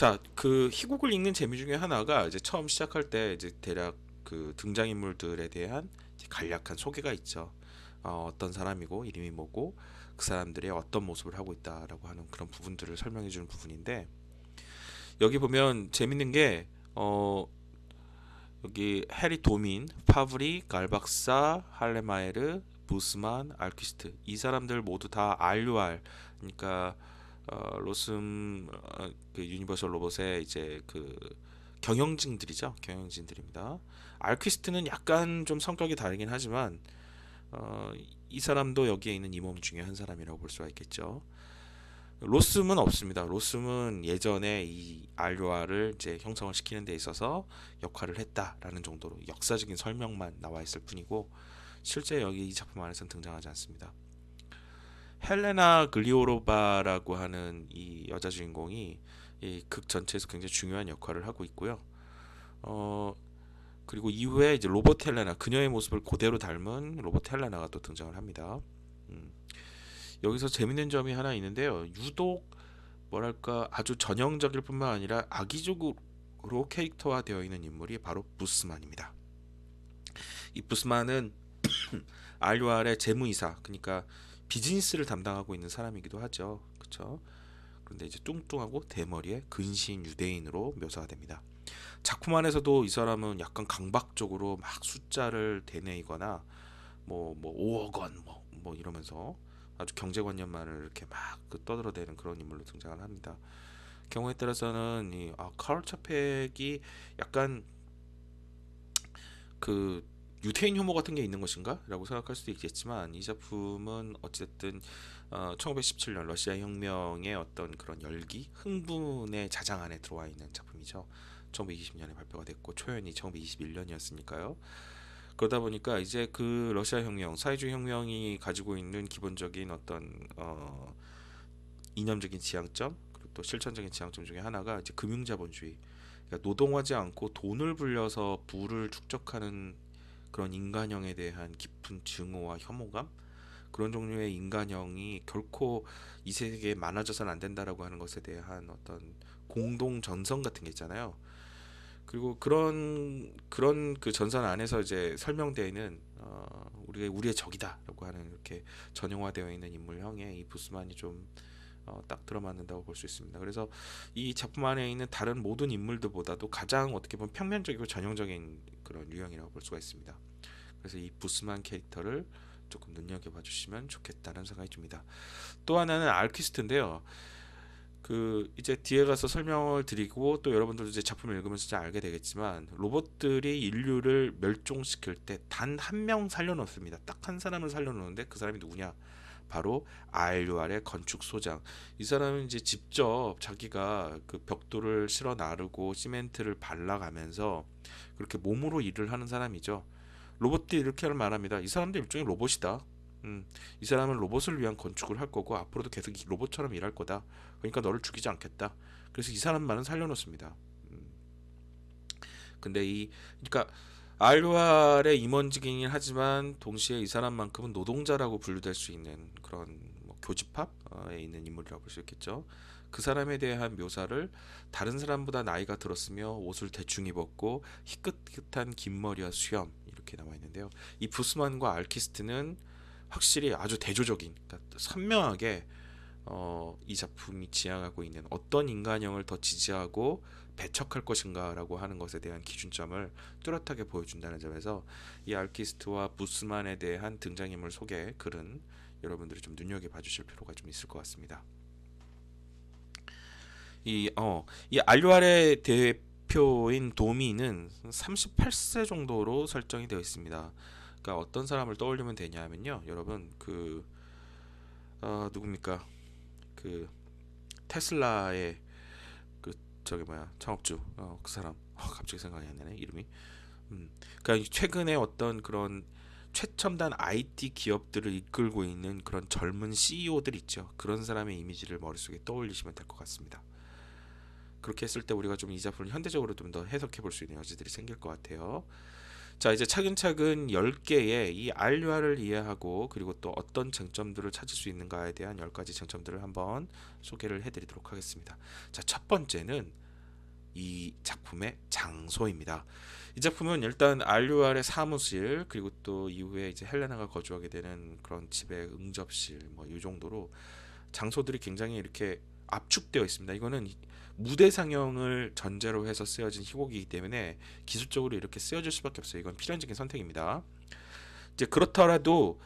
자, 그 희곡을 읽는 재미 중에 하나가 이제 처음 시작할 때 이제 대략 그 등장인물들에 대한 이제 간략한 소개가 있죠. 어떤 사람이고 이름이 뭐고 그 사람들의 어떤 모습을 하고 있다라고 하는 그런 부분들을 설명해 주는 부분인데, 여기 보면 재밌는 게 여기 해리 도민, 파브리, 갈박사, 할레마에르, 부스만, 알퀴스트, 이 사람들 모두 다 RUR, 그러니까 그 유니버설 로봇의 이제 그 경영진들이죠. 경영진들입니다. 알퀴스트는 약간 좀 성격이 다르긴 하지만 어, 이 사람도 여기에 있는 임원 중에 한 사람이라고 볼 수가 있겠죠. 로스는 없습니다. 로스는 예전에 이 알료아를 이제 형성을 시키는 데 있어서 역할을 했다라는 정도로 역사적인 설명만 나와 있을 뿐이고, 실제 여기 이 작품 안에서는 등장하지 않습니다. 헬레나 글리오로바라고 하는 이 여자 주인공이 이 극 전체에서 굉장히 중요한 역할을 하고 있고요. 어, 그리고 이후에 이제 로버트 헬레나, 그녀의 모습을 그대로 닮은 로버트 헬레나가 또 등장을 합니다. 음, 여기서 재밌는 점이 하나 있는데요. 유독 뭐랄까 아주 전형적일 뿐만 아니라 악의적으로 캐릭터화되어 있는 인물이 바로 부스만입니다. 이 부스만은 RUR의 재무이사, 그러니까 비즈니스를 담당하고 있는 사람이기도 하죠. 그렇죠? 그런데 이제 뚱뚱하고 대머리의 근시인 유대인으로 묘사가 됩니다. 작품 안에서도 이 사람은 약간 강박적으로 막 숫자를 되뇌이거나 뭐 5억 원 뭐 이러면서 아주 경제관념만을 이렇게 막그 떠들어대는 그런 인물로 등장을 합니다. 경우에 따라서는 이 카울 차펙이 약간 그 유태인 혐오 같은 게 있는 것인가? 라고 생각할 수도 있겠지만, 이 작품은 어쨌든 1917년 러시아 혁명의 어떤 그런 열기, 흥분의 자장 안에 들어와 있는 작품이죠. 1920년에 발표가 됐고 초연이 1921년이었으니까요. 그러다 보니까 이제 그 러시아 혁명, 사회주의 혁명이 가지고 있는 기본적인 어떤 이념적인 지향점, 그리고 또 실천적인 지향점 중에 하나가 이제 금융자본주의. 그러니까 노동하지 않고 돈을 불려서 부를 축적하는 그런 인간형에 대한 깊은 증오와 혐오감, 그런 종류의 인간형이 결코 이 세계에 많아져서는 안 된다라고 하는 것에 대한 어떤 공동 전선 같은 게 있잖아요. 그리고 그런 그 전선 안에서 이제 설명되어 있는 우리의 적이다라고 하는 이렇게 전형화되어 있는 인물형의 이 부스만이 좀 딱 들어맞는다고 볼 수 있습니다. 그래서 이 작품 안에 있는 다른 모든 인물들보다도 가장 어떻게 보면 평면적이고 전형적인 그런 유형이라고 볼 수가 있습니다. 그래서 이 부스만 캐릭터를 조금 눈여겨봐 주시면 좋겠다는 생각이 듭니다. 또 하나는 알퀴스트인데요. 그 이제 뒤에 가서 설명을 드리고 또 여러분들도 이제 작품을 읽으면서 잘 알게 되겠지만, 로봇들이 인류를 멸종시킬 때 단 한 명 살려놓습니다. 딱 한 사람을 살려놓는데 그 사람이 누구냐? 바로 RUR의 건축 소장. 이 사람은 이제 직접 자기가 그 벽돌을 실어 나르고 시멘트를 발라가면서 그렇게 몸으로 일을 하는 사람이죠. 로봇들이 이렇게 말합니다. 이 사람도 일종의 로봇이다. 이 사람은 로봇을 위한 건축을 할 거고 앞으로도 계속 로봇처럼 일할 거다. 그러니까 너를 죽이지 않겠다. 그래서 이 사람만은 살려놓습니다. 근데 그러니까 RUR의 임원직이긴 하지만 동시에 이 사람만큼은 노동자라고 분류될 수 있는 그런 뭐 교집합에 있는 인물이라고 볼 수 있겠죠. 그 사람에 대한 묘사를 다른 사람보다 나이가 들었으며 옷을 대충 입었고 희끗희끗한 긴 머리와 수염, 이렇게 나와 있는데요. 이 부스만과 알키스트는 확실히 아주 대조적인, 그러니까 선명하게 이 작품이 지향하고 있는 어떤 인간형을 더 지지하고 배척할 것인가라고 하는 것에 대한 기준점을 뚜렷하게 보여준다는 점에서 이 알키스트와 부스만에 대한 등장인물 소개 글은 여러분들이 좀 눈여겨봐 주실 필요가 좀 있을 것 같습니다. 이 알류알의 대표인 도미는 38세 정도로 설정이 되어 있습니다. 그러니까 어떤 사람을 떠올리면 되냐면요, 여러분 누굽니까? 그 테슬라의 그 저기 뭐야 창업주, 그 사람 갑자기 생각이 안 나네 이름이. 그러니까 최근에 어떤 그런 최첨단 IT 기업들을 이끌고 있는 그런 젊은 CEO들 있죠. 그런 사람의 이미지를 머릿속에 떠올리시면 될 것 같습니다. 그렇게 했을 때 우리가 좀 이 작품을 현대적으로 좀 더 해석해 볼 수 있는 여지들이 생길 것 같아요. 자, 이제 차근차근 10개의 이 알류화를 이해하고 그리고 또 어떤 쟁점들을 찾을 수 있는가에 대한 10가지 쟁점들을 한번 소개를 해드리도록 하겠습니다. 자, 첫 번째는 이 작품의 장소입니다. 이 작품은 일단 RUR의 사무실, 그리고 또 이후에 이제 헬레나가 거주하게 되는 그런 집의 응접실, 뭐 이 정도로 장소들이 굉장히 이렇게 압축되어 있습니다. 이거는 무대 상영을 전제로 해서 쓰여진 희곡이기 때문에 기술적으로 이렇게 쓰여질 수밖에 없어요. 이건 필연적인 선택입니다. 이제 그렇더라도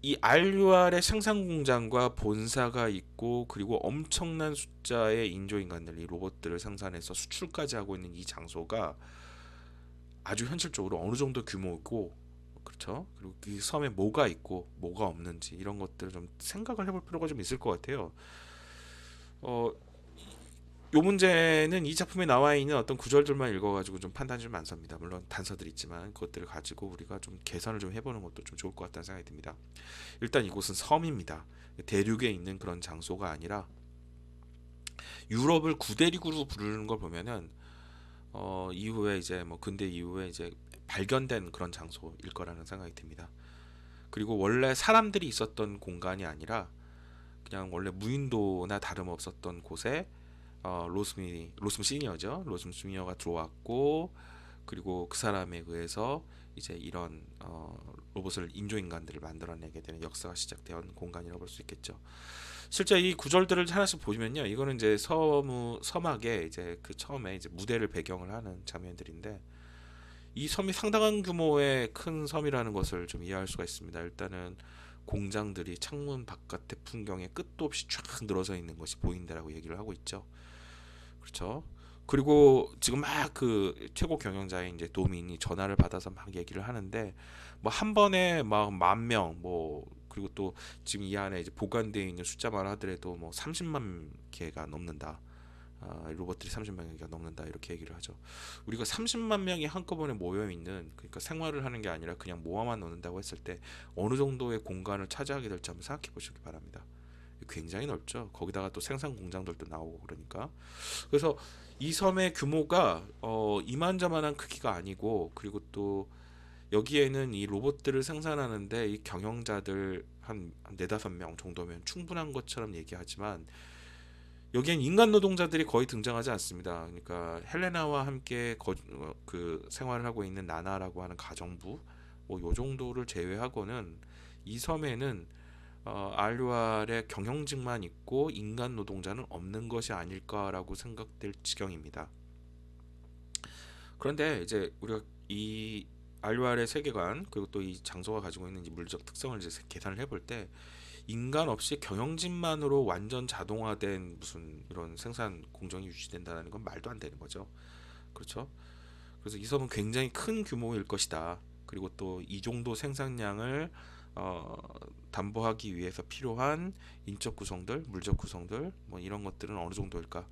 이 RUR의 생산 공장과 본사가 있고, 그리고 엄청난 숫자의 인조인간들, 이 로봇들을 생산해서 수출까지 하고 있는 이 장소가 아주 현실적으로 어느 정도 규모고, 그렇죠? 그리고 이 섬에 뭐가 있고 뭐가 없는지 이런 것들을 좀 생각을 해볼 필요가 좀 있을 것 같아요. 어, 요 문제는 이 작품에 나와 있는 어떤 구절들만 읽어가지고 좀 판단이 좀 안 섭니다. 물론 단서들 있지만 그것들을 가지고 우리가 좀 계산을 좀 해보는 것도 좀 좋을 것 같다는 생각이 듭니다. 일단 이곳은 섬입니다. 대륙에 있는 그런 장소가 아니라 유럽을 구대륙으로 부르는 걸 보면은 이후에 이제 뭐 근대 이후에 이제 발견된 그런 장소일 거라는 생각이 듭니다. 그리고 원래 사람들이 있었던 공간이 아니라 그냥 원래 무인도나 다름없었던 곳에 로스մ 시니어죠. 로스մ 시니어가 들어왔고, 그리고 그 사람에 의해서 이제 이런 로봇을 인조인간들을 만들어내게 되는 역사가 시작된 공간이라고 볼 수 있겠죠. 실제 이 구절들을 하나씩 보시면요, 이거는 이제 서막에 이제 그 처음에 이제 무대를 배경을 하는 장면들인데, 이 섬이 상당한 규모의 큰 섬이라는 것을 좀 이해할 수가 있습니다. 일단은 공장들이 창문 바깥의 풍경에 끝도 없이 쫙 늘어서 있는 것이 보인다라고 얘기를 하고 있죠. 그렇죠. 그리고 지금 막 그 최고 경영자인 이제 도민이 전화를 받아서 막 얘기를 하는데, 뭐 한 번에 막 10,000명, 뭐 그리고 또 지금 이 안에 이제 보관되어 있는 숫자만 하더라도 뭐 30만 개가 넘는다. 로봇들이 30만 개가 넘는다, 이렇게 얘기를 하죠. 우리가 30만 명이 한꺼번에 모여 있는, 그러니까 생활을 하는 게 아니라 그냥 모아만 놓는다고 했을 때 어느 정도의 공간을 차지하게 될지 한번 생각해 보시기 바랍니다. 굉장히 넓죠. 거기다가 또 생산 공장들도 나오고 그러니까. 그래서 이 섬의 규모가 이만저만한 크기가 아니고, 그리고 또 여기에는 이 로봇들을 생산하는데 이 경영자들 한 네다섯 명 정도면 충분한 것처럼 얘기하지만, 여기엔 인간 노동자들이 거의 등장하지 않습니다. 그러니까 헬레나와 함께 그 생활을 하고 있는 나나라고 하는 가정부, 뭐 요 정도를 제외하고는 이 섬에는 RUR의 경영직만 있고 인간 노동자는 없는 것이 아닐까라고 생각될 지경입니다. 그런데 이제 우리가 이 RUR의 세계관, 그리고 또 이 장소가 가지고 있는 이 물리적 특성을 이제 계산을 해볼 때, 인간 없이 경영진만으로 완전 자동화된 무슨 이런 생산 공정이 유지된다는 건 말도 안 되는 거죠. 그렇죠? 그래서 이 섬은 굉장히 큰 규모일 것이다. 그리고 또 이 정도 생산량을 어, 담보하기 위해서 필요한 인적 구성들, 물적 구성들, 뭐 이런 것들은 어느 정도일까?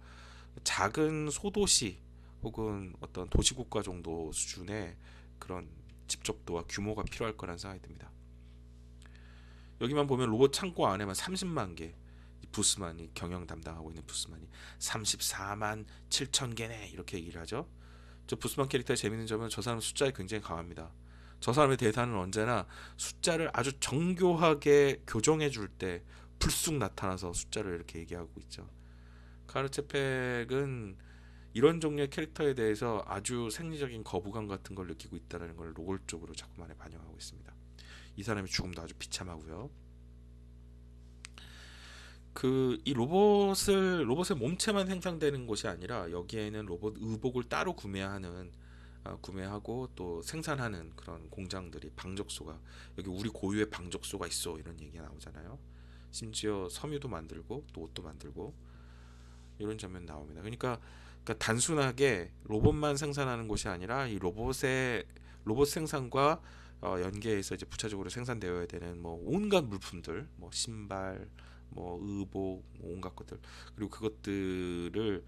작은 소도시 혹은 어떤 도시국가 정도 수준의 그런 집적도와 규모가 필요할 거란 생각이 듭니다. 여기만 보면 로봇 창고 안에만 30만 개 부스만이 경영 담당하고 있는 부스만이 34만 7천 개네, 이렇게 얘기를 하죠. 저 부스만 캐릭터의 재밌는 점은 저 사람 숫자에 굉장히 강합니다. 저 사람의 대사는 언제나 숫자를 아주 정교하게 교정해 줄 때 불쑥 나타나서 숫자를 이렇게 얘기하고 있죠. 카르체펙은 이런 종류의 캐릭터에 대해서 아주 생리적인 거부감 같은 걸 느끼고 있다는 걸 노골적으로 자꾸만에 반영하고 있습니다. 이 사람의 죽음도 아주 비참하고요. 그 이 로봇의 몸체만 생산되는 것이 아니라 여기에는 로봇 의복을 따로 구매하고 또 생산하는 그런 공장들이, 방적소가, 여기 우리 고유의 방적소가 있어, 이런 얘기가 나오잖아요. 심지어 섬유도 만들고 또 옷도 만들고 이런 장면 나옵니다. 그러니까 단순하게 로봇만 생산하는 곳이 아니라 이 로봇 생산과 연계해서 이제 부차적으로 생산되어야 되는 뭐 온갖 물품들, 뭐 신발, 뭐 의복, 뭐 온갖 것들, 그리고 그것들을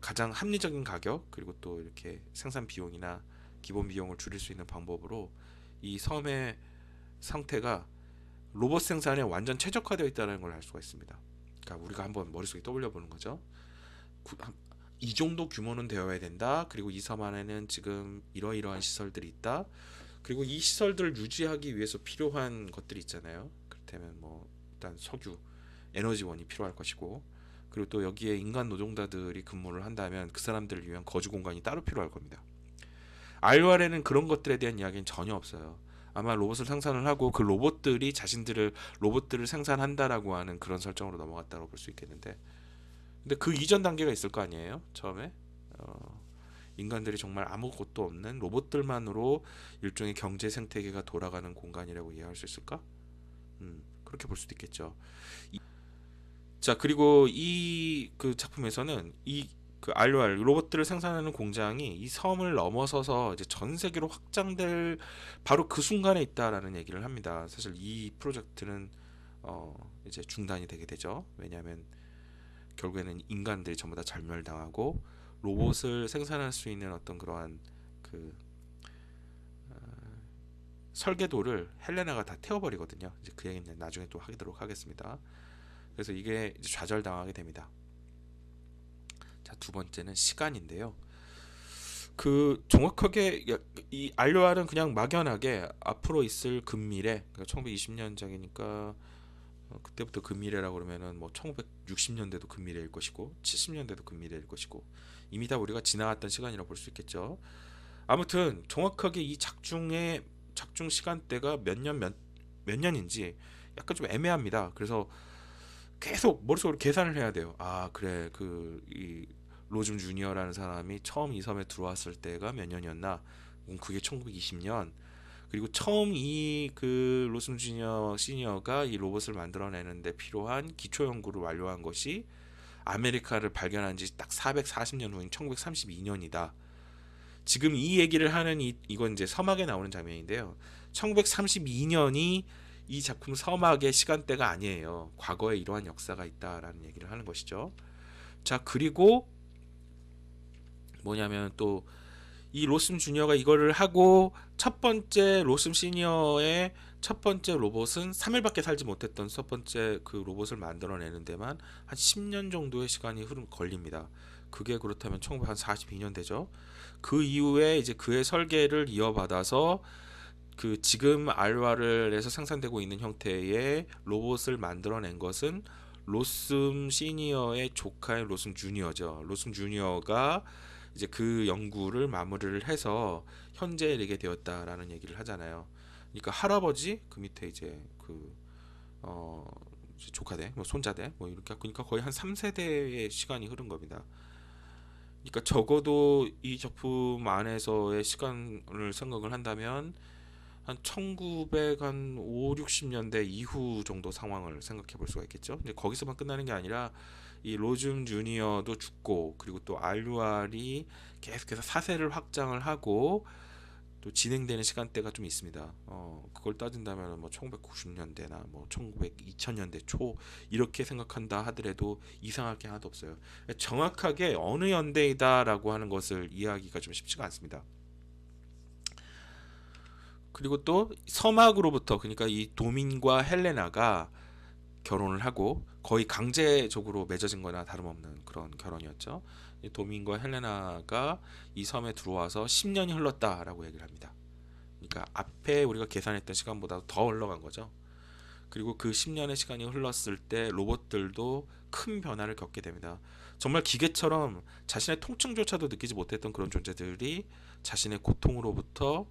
가장 합리적인 가격, 그리고 또 이렇게 생산 비용이나 기본 비용을 줄일 수 있는 방법으로 이 섬의 상태가 로봇 생산에 완전 최적화되어 있다는 걸 알 수가 있습니다. 그러니까 우리가 한번 머릿속에 떠올려 보는 거죠. 이 정도 규모는 되어야 된다. 그리고 이 섬 안에는 지금 이러이러한 시설들이 있다. 그리고 이 시설들을 유지하기 위해서 필요한 것들이 있잖아요. 그렇다면 뭐 일단 석유, 에너지원이 필요할 것이고, 그리고 또 여기에 인간 노동자들이 근무를 한다면 그 사람들을 위한 거주 공간이 따로 필요할 겁니다. RUR에는 그런 것들에 대한 이야기는 전혀 없어요. 아마 로봇을 생산을 하고 그 로봇들이 로봇들을 생산한다라고 하는 그런 설정으로 넘어갔다고 볼 수 있겠는데, 근데 그 이전 단계가 있을 거 아니에요? 처음에 인간들이 정말 아무것도 없는 로봇들만으로 일종의 경제 생태계가 돌아가는 공간이라고 이해할 수 있을까? 그렇게 볼 수도 있겠죠. 자, 그리고 이 그 작품에서는 이 그 RUR 로봇들을 생산하는 공장이 이 섬을 넘어서서 이제 전 세계로 확장될 바로 그 순간에 있다라는 얘기를 합니다. 사실 이 프로젝트는 이제 중단이 되게 되죠. 왜냐하면 결국에는 인간들이 전부 다 절멸당하고 로봇을 생산할 수 있는 어떤 그러한 그 설계도를 헬레나가 다 태워버리거든요. 이제 그 얘기는 나중에 또 하도록 하겠습니다. 그래서 이게 이제 좌절당하게 됩니다. 자, 두 번째는 시간인데요. 그 정확하게 이 RUR은 그냥 막연하게 앞으로 있을 근미래, 그러니까 1920년작이니까 그때부터 근미래라고 그러면은 뭐 1960년대도 근미래일 것이고 70년대도 근미래일 것이고 이미 다 우리가 지나갔던 시간이라고 볼 수 있겠죠. 아무튼 정확하게 이 작중 시간대가 몇 년인지 약간 좀 애매합니다. 그래서 계속 머릿속으로 계산을 해야 돼요. 아, 그래. 이 로즘 주니어라는 사람이 처음 이 섬에 들어왔을 때가 몇 년이었나? 그게 1920년. 그리고 처음 이 그 로즘 주니어 시니어가 이 로봇을 만들어내는데 필요한 기초 연구를 완료한 것이 아메리카를 발견한 지 딱 440년 후인 1932년이다. 지금 이 얘기를 하는 이건 이제 서막에 나오는 장면인데요. 1932년이 이 작품 서막의 시간대가 아니에요. 과거에 이러한 역사가 있다라는 얘기를 하는 것이죠. 자, 그리고 뭐냐면 또 이 로슴 주니어가 이거를 하고 첫 번째 로슴 시니어의 첫 번째 로봇은 3일밖에 살지 못했던 첫 번째 그 로봇을 만들어내는 데만 한 10년 정도의 시간이 걸립니다. 그게 그렇다면 총 한 42년 되죠. 그 이후에 이제 그의 설계를 이어받아서 그 지금 알와르에서 생산되고 있는 형태의 로봇을 만들어낸 것은 로슴 시니어의 조카인 로슴 주니어죠. 로슴 주니어가 이제 그 연구를 마무리를 해서 현재에 이르게 되었다라는 얘기를 하잖아요. 그러니까 할아버지 그 밑에 이제 이제 조카대, 뭐 손자대, 뭐 이렇게 그러니까 거의 한 3세대의 시간이 흐른 겁니다. 그러니까 적어도 이 작품 안에서의 시간을 생각을 한다면 한 1900한 60년대 이후 정도 상황을 생각해 볼 수가 있겠죠. 이제 거기서만 끝나는 게 아니라 이 로즘 주니어도 죽고 그리고 또 알루알이 계속해서 사세를 확장을 하고 또 진행되는 시간대가 좀 있습니다. 그걸 따진다면 뭐 1990년대나 뭐 2000년대 초 이렇게 생각한다 하더라도 이상할 게 하나도 없어요. 정확하게 어느 연대이다라고 하는 것을 이해하기가 좀 쉽지가 않습니다. 그리고 또 서막으로부터 그러니까 이 도민과 헬레나가 결혼을 하고 거의 강제적으로 맺어진 거나 다름없는 그런 결혼이었죠. 이 도민과 헬레나가 이 섬에 들어와서 10년이 흘렀다라고 얘기를 합니다. 그러니까 앞에 우리가 계산했던 시간보다 더 흘러간 거죠. 그리고 그 10년의 시간이 흘렀을 때 로봇들도 큰 변화를 겪게 됩니다. 정말 기계처럼 자신의 통증조차도 느끼지 못했던 그런 존재들이 자신의 고통으로부터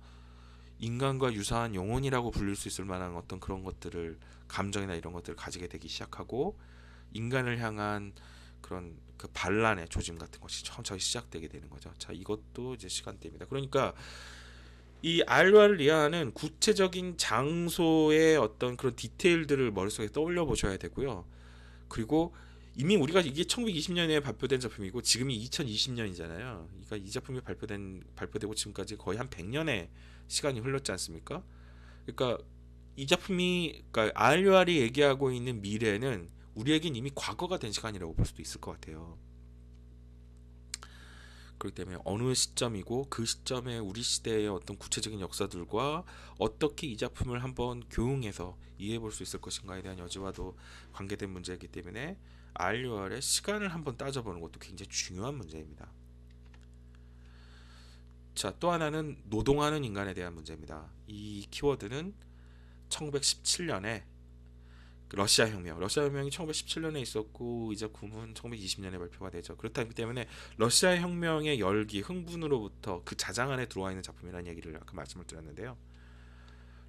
인간과 유사한 영혼이라고 불릴 수 있을 만한 어떤 그런 것들을 감정이나 이런 것들을 가지게 되기 시작하고 인간을 향한 그런 그 반란의 조짐 같은 것이 천천히 시작되게 되는 거죠. 자, 이것도 이제 시간대입니다. 그러니까 이 알와를 이해하는 구체적인 장소의 어떤 그런 디테일들을 머릿속에 떠올려 보셔야 되고요. 그리고 이미 우리가 이게 1920년에 발표된 작품이고 지금이 2020년이잖아요. 그러니까 이 작품이 발표되고 지금까지 거의 한 100년의 시간이 흘렀지 않습니까? 그러니까 이 작품이 그러니까 RUR이 얘기하고 있는 미래는 우리에겐 이미 과거가 된 시간이라고 볼 수도 있을 것 같아요. 그렇기 때문에 어느 시점이고 그 시점에 우리 시대의 어떤 구체적인 역사들과 어떻게 이 작품을 한번 교응해서 이해해 볼 수 있을 것인가에 대한 여지와도 관계된 문제이기 때문에 RUR의 시간을 한번 따져보는 것도 굉장히 중요한 문제입니다. 자, 또 하나는 노동하는 인간에 대한 문제입니다. 이 키워드는 1917년에 러시아 혁명이 1917년에 있었고 이 작품은 1920년에 발표가 되죠. 그렇기 때문에 러시아 혁명의 열기, 흥분으로부터 그 자장 안에 들어와 있는 작품이라는 얘기를 아까 말씀을 드렸는데요.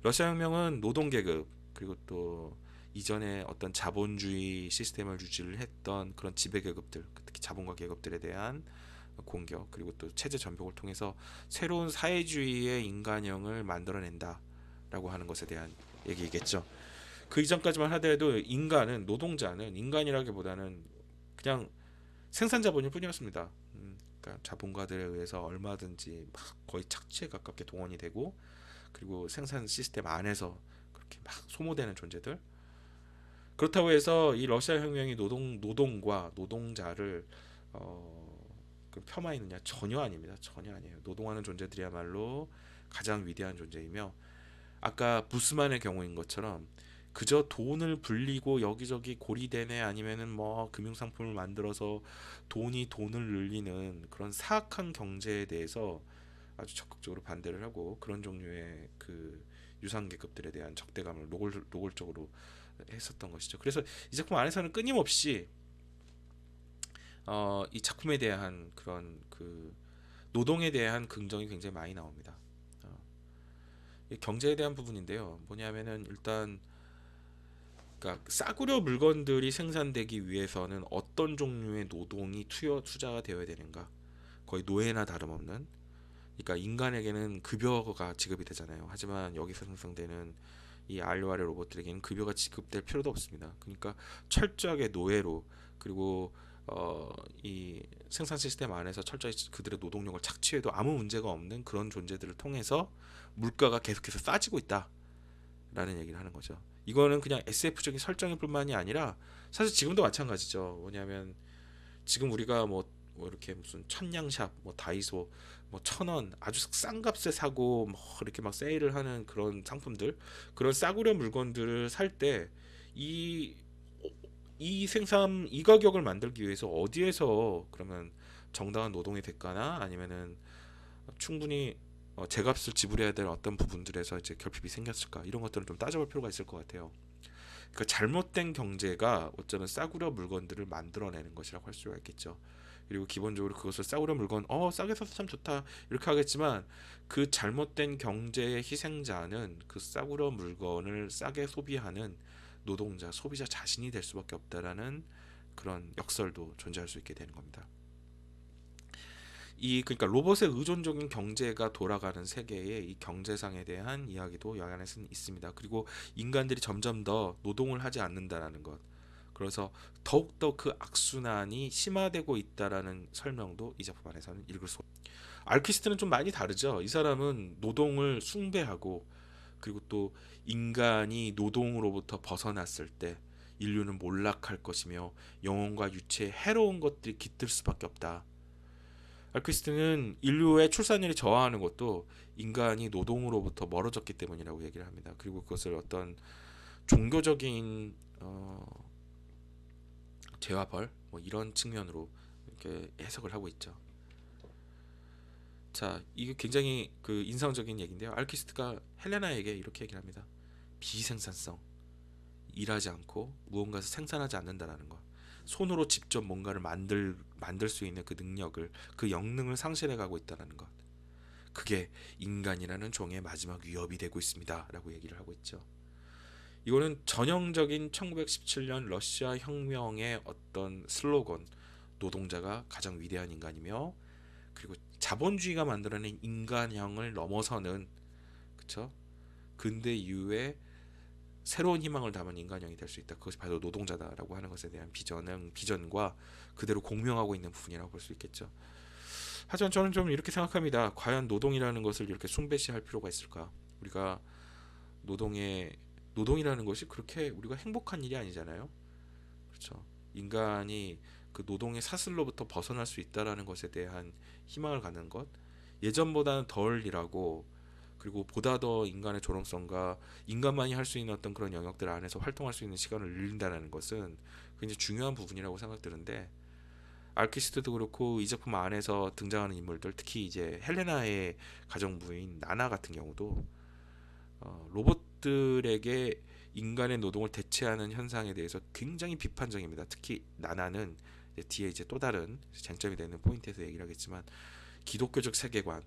러시아 혁명은 노동 계급 그리고 또 이전에 어떤 자본주의 시스템을 유지를 했던 그런 지배 계급들, 특히 자본가 계급들에 대한 공격 그리고 또 체제 전복을 통해서 새로운 사회주의의 인간형을 만들어낸다라고 하는 것에 대한 얘기겠죠. 그 이전까지만 하더라도 노동자는 인간이라기보다는 그냥 생산자본일 뿐이었습니다. 그러니까 자본가들에 의해서 얼마든지 막 거의 착취에 가깝게 동원이 되고 그리고 생산 시스템 안에서 그렇게 막 소모되는 존재들. 그렇다고 해서 이 러시아 혁명이 노동과 노동자를 폄하했느냐? 전혀 아닙니다. 전혀 아니에요. 노동하는 존재들이야말로 가장 위대한 존재이며 아까 부스만의 경우인 것처럼 그저 돈을 불리고 여기저기 고리대네 아니면은 뭐 금융상품을 만들어서 돈을 늘리는 그런 사악한 경제에 대해서 아주 적극적으로 반대를 하고 그런 종류의 그 유상계급들에 대한 적대감을 노골적으로 했었던 것이죠. 그래서 이 작품 안에서는 끊임없이 이 작품에 대한 그런 그 노동에 대한 긍정이 굉장히 많이 나옵니다. 경제에 대한 부분인데요. 뭐냐면은 일단 그러니까 싸구려 물건들이 생산되기 위해서는 어떤 종류의 노동이 투자가 되어야 되는가? 거의 노예나 다름없는. 그러니까 인간에게는 급여가 지급이 되잖아요. 하지만 여기서 생성되는 이 알료아의 로봇들에게는 급여가 지급될 필요도 없습니다. 그러니까 철저하게 노예로 그리고 이 생산 시스템 안에서 철저히 그들의 노동력을 착취해도 아무 문제가 없는 그런 존재들을 통해서 물가가 계속해서 싸지고 있다라는 얘기를 하는 거죠. 이거는 그냥 SF적인 설정일 뿐만이 아니라 사실 지금도 마찬가지죠. 뭐냐면 지금 우리가 뭐 이렇게 무슨 천냥샵, 뭐 다이소, 뭐 1,000원 아주 싼 값에 사고 뭐 이렇게 막 세일을 하는 그런 상품들, 그런 싸구려 물건들을 살 때 이 이 가격을 만들기 위해서 어디에서 그러면 정당한 노동의 대가나 아니면은 충분히 제값을 지불해야 될 어떤 부분들에서 이제 결핍이 생겼을까 이런 것들을 좀 따져볼 필요가 있을 것 같아요. 그 잘못된 경제가 어쩌면 싸구려 물건들을 만들어내는 것이라고 할 수가 있겠죠. 그리고 기본적으로 그것을 싸구려 물건 싸게 사서 참 좋다 이렇게 하겠지만 그 잘못된 경제의 희생자는 그 싸구려 물건을 싸게 소비하는 노동자 소비자 자신이 될 수밖에 없다라는 그런 역설도 존재할 수 있게 되는 겁니다. 그러니까 로봇의 의존적인 경제가 돌아가는 세계에 이 경제상에 대한 이야기도 여기에는 있습니다. 그리고 인간들이 점점 더 노동을 하지 않는다라는 것. 그래서 더욱더 그 악순환이 심화되고 있다라는 설명도 이 작품 안에서는 읽을 수. 알키스트는 좀 많이 다르죠. 이 사람은 노동을 숭배하고 그리고 또 인간이 노동으로부터 벗어났을 때 인류는 몰락할 것이며 영혼과 유체에 해로운 것들이 깃들 수밖에 없다. 알키스트는 인류의 출산율이 저하하는 것도 인간이 노동으로부터 멀어졌기 때문이라고 얘기를 합니다. 그리고 그것을 어떤 종교적인 죄와 벌 뭐 이런 측면으로 이렇게 해석을 하고 있죠. 자, 이게 굉장히 그 인상적인 얘기인데요. 알키스트가 헬레나에게 이렇게 얘기를 합니다. 비생산성, 일하지 않고 무언가를 생산하지 않는다라는 것. 손으로 직접 뭔가를 만들 수 있는 그 능력을 그 영능을 상실해 가고 있다는 것. 그게 인간이라는 종의 마지막 위협이 되고 있습니다라고 얘기를 하고 있죠. 이거는 전형적인 1917년 러시아 혁명의 어떤 슬로건 노동자가 가장 위대한 인간이며 그리고 자본주의가 만들어낸 인간형을 넘어서는 그쵸? 근대 이후에 새로운 희망을 담은 인간형이 될 수 있다. 그것이 바로 노동자다라고 하는 것에 대한 비전과 그대로 공명하고 있는 부분이라고 볼 수 있겠죠. 하지만 저는 좀 이렇게 생각합니다. 과연 노동이라는 것을 이렇게 숭배시할 필요가 있을까? 우리가 노동이라는 것이 그렇게 우리가 행복한 일이 아니잖아요. 그렇죠. 인간이 그 노동의 사슬로부터 벗어날 수 있다라는 것에 대한 희망을 갖는 것, 예전보다는 덜 일하고 그리고 보다 더 인간의 존엄성과 인간만이 할 수 있는 어떤 그런 영역들 안에서 활동할 수 있는 시간을 늘린다는 것은 굉장히 중요한 부분이라고 생각드는데 알키스트도 그렇고 이 작품 안에서 등장하는 인물들 특히 이제 헬레나의 가정부인 나나 같은 경우도 로봇들에게 인간의 노동을 대체하는 현상에 대해서 굉장히 비판적입니다. 특히 나나는 뒤에 이제 또 다른 쟁점이 되는 포인트에서 얘기를 하겠지만 기독교적 세계관,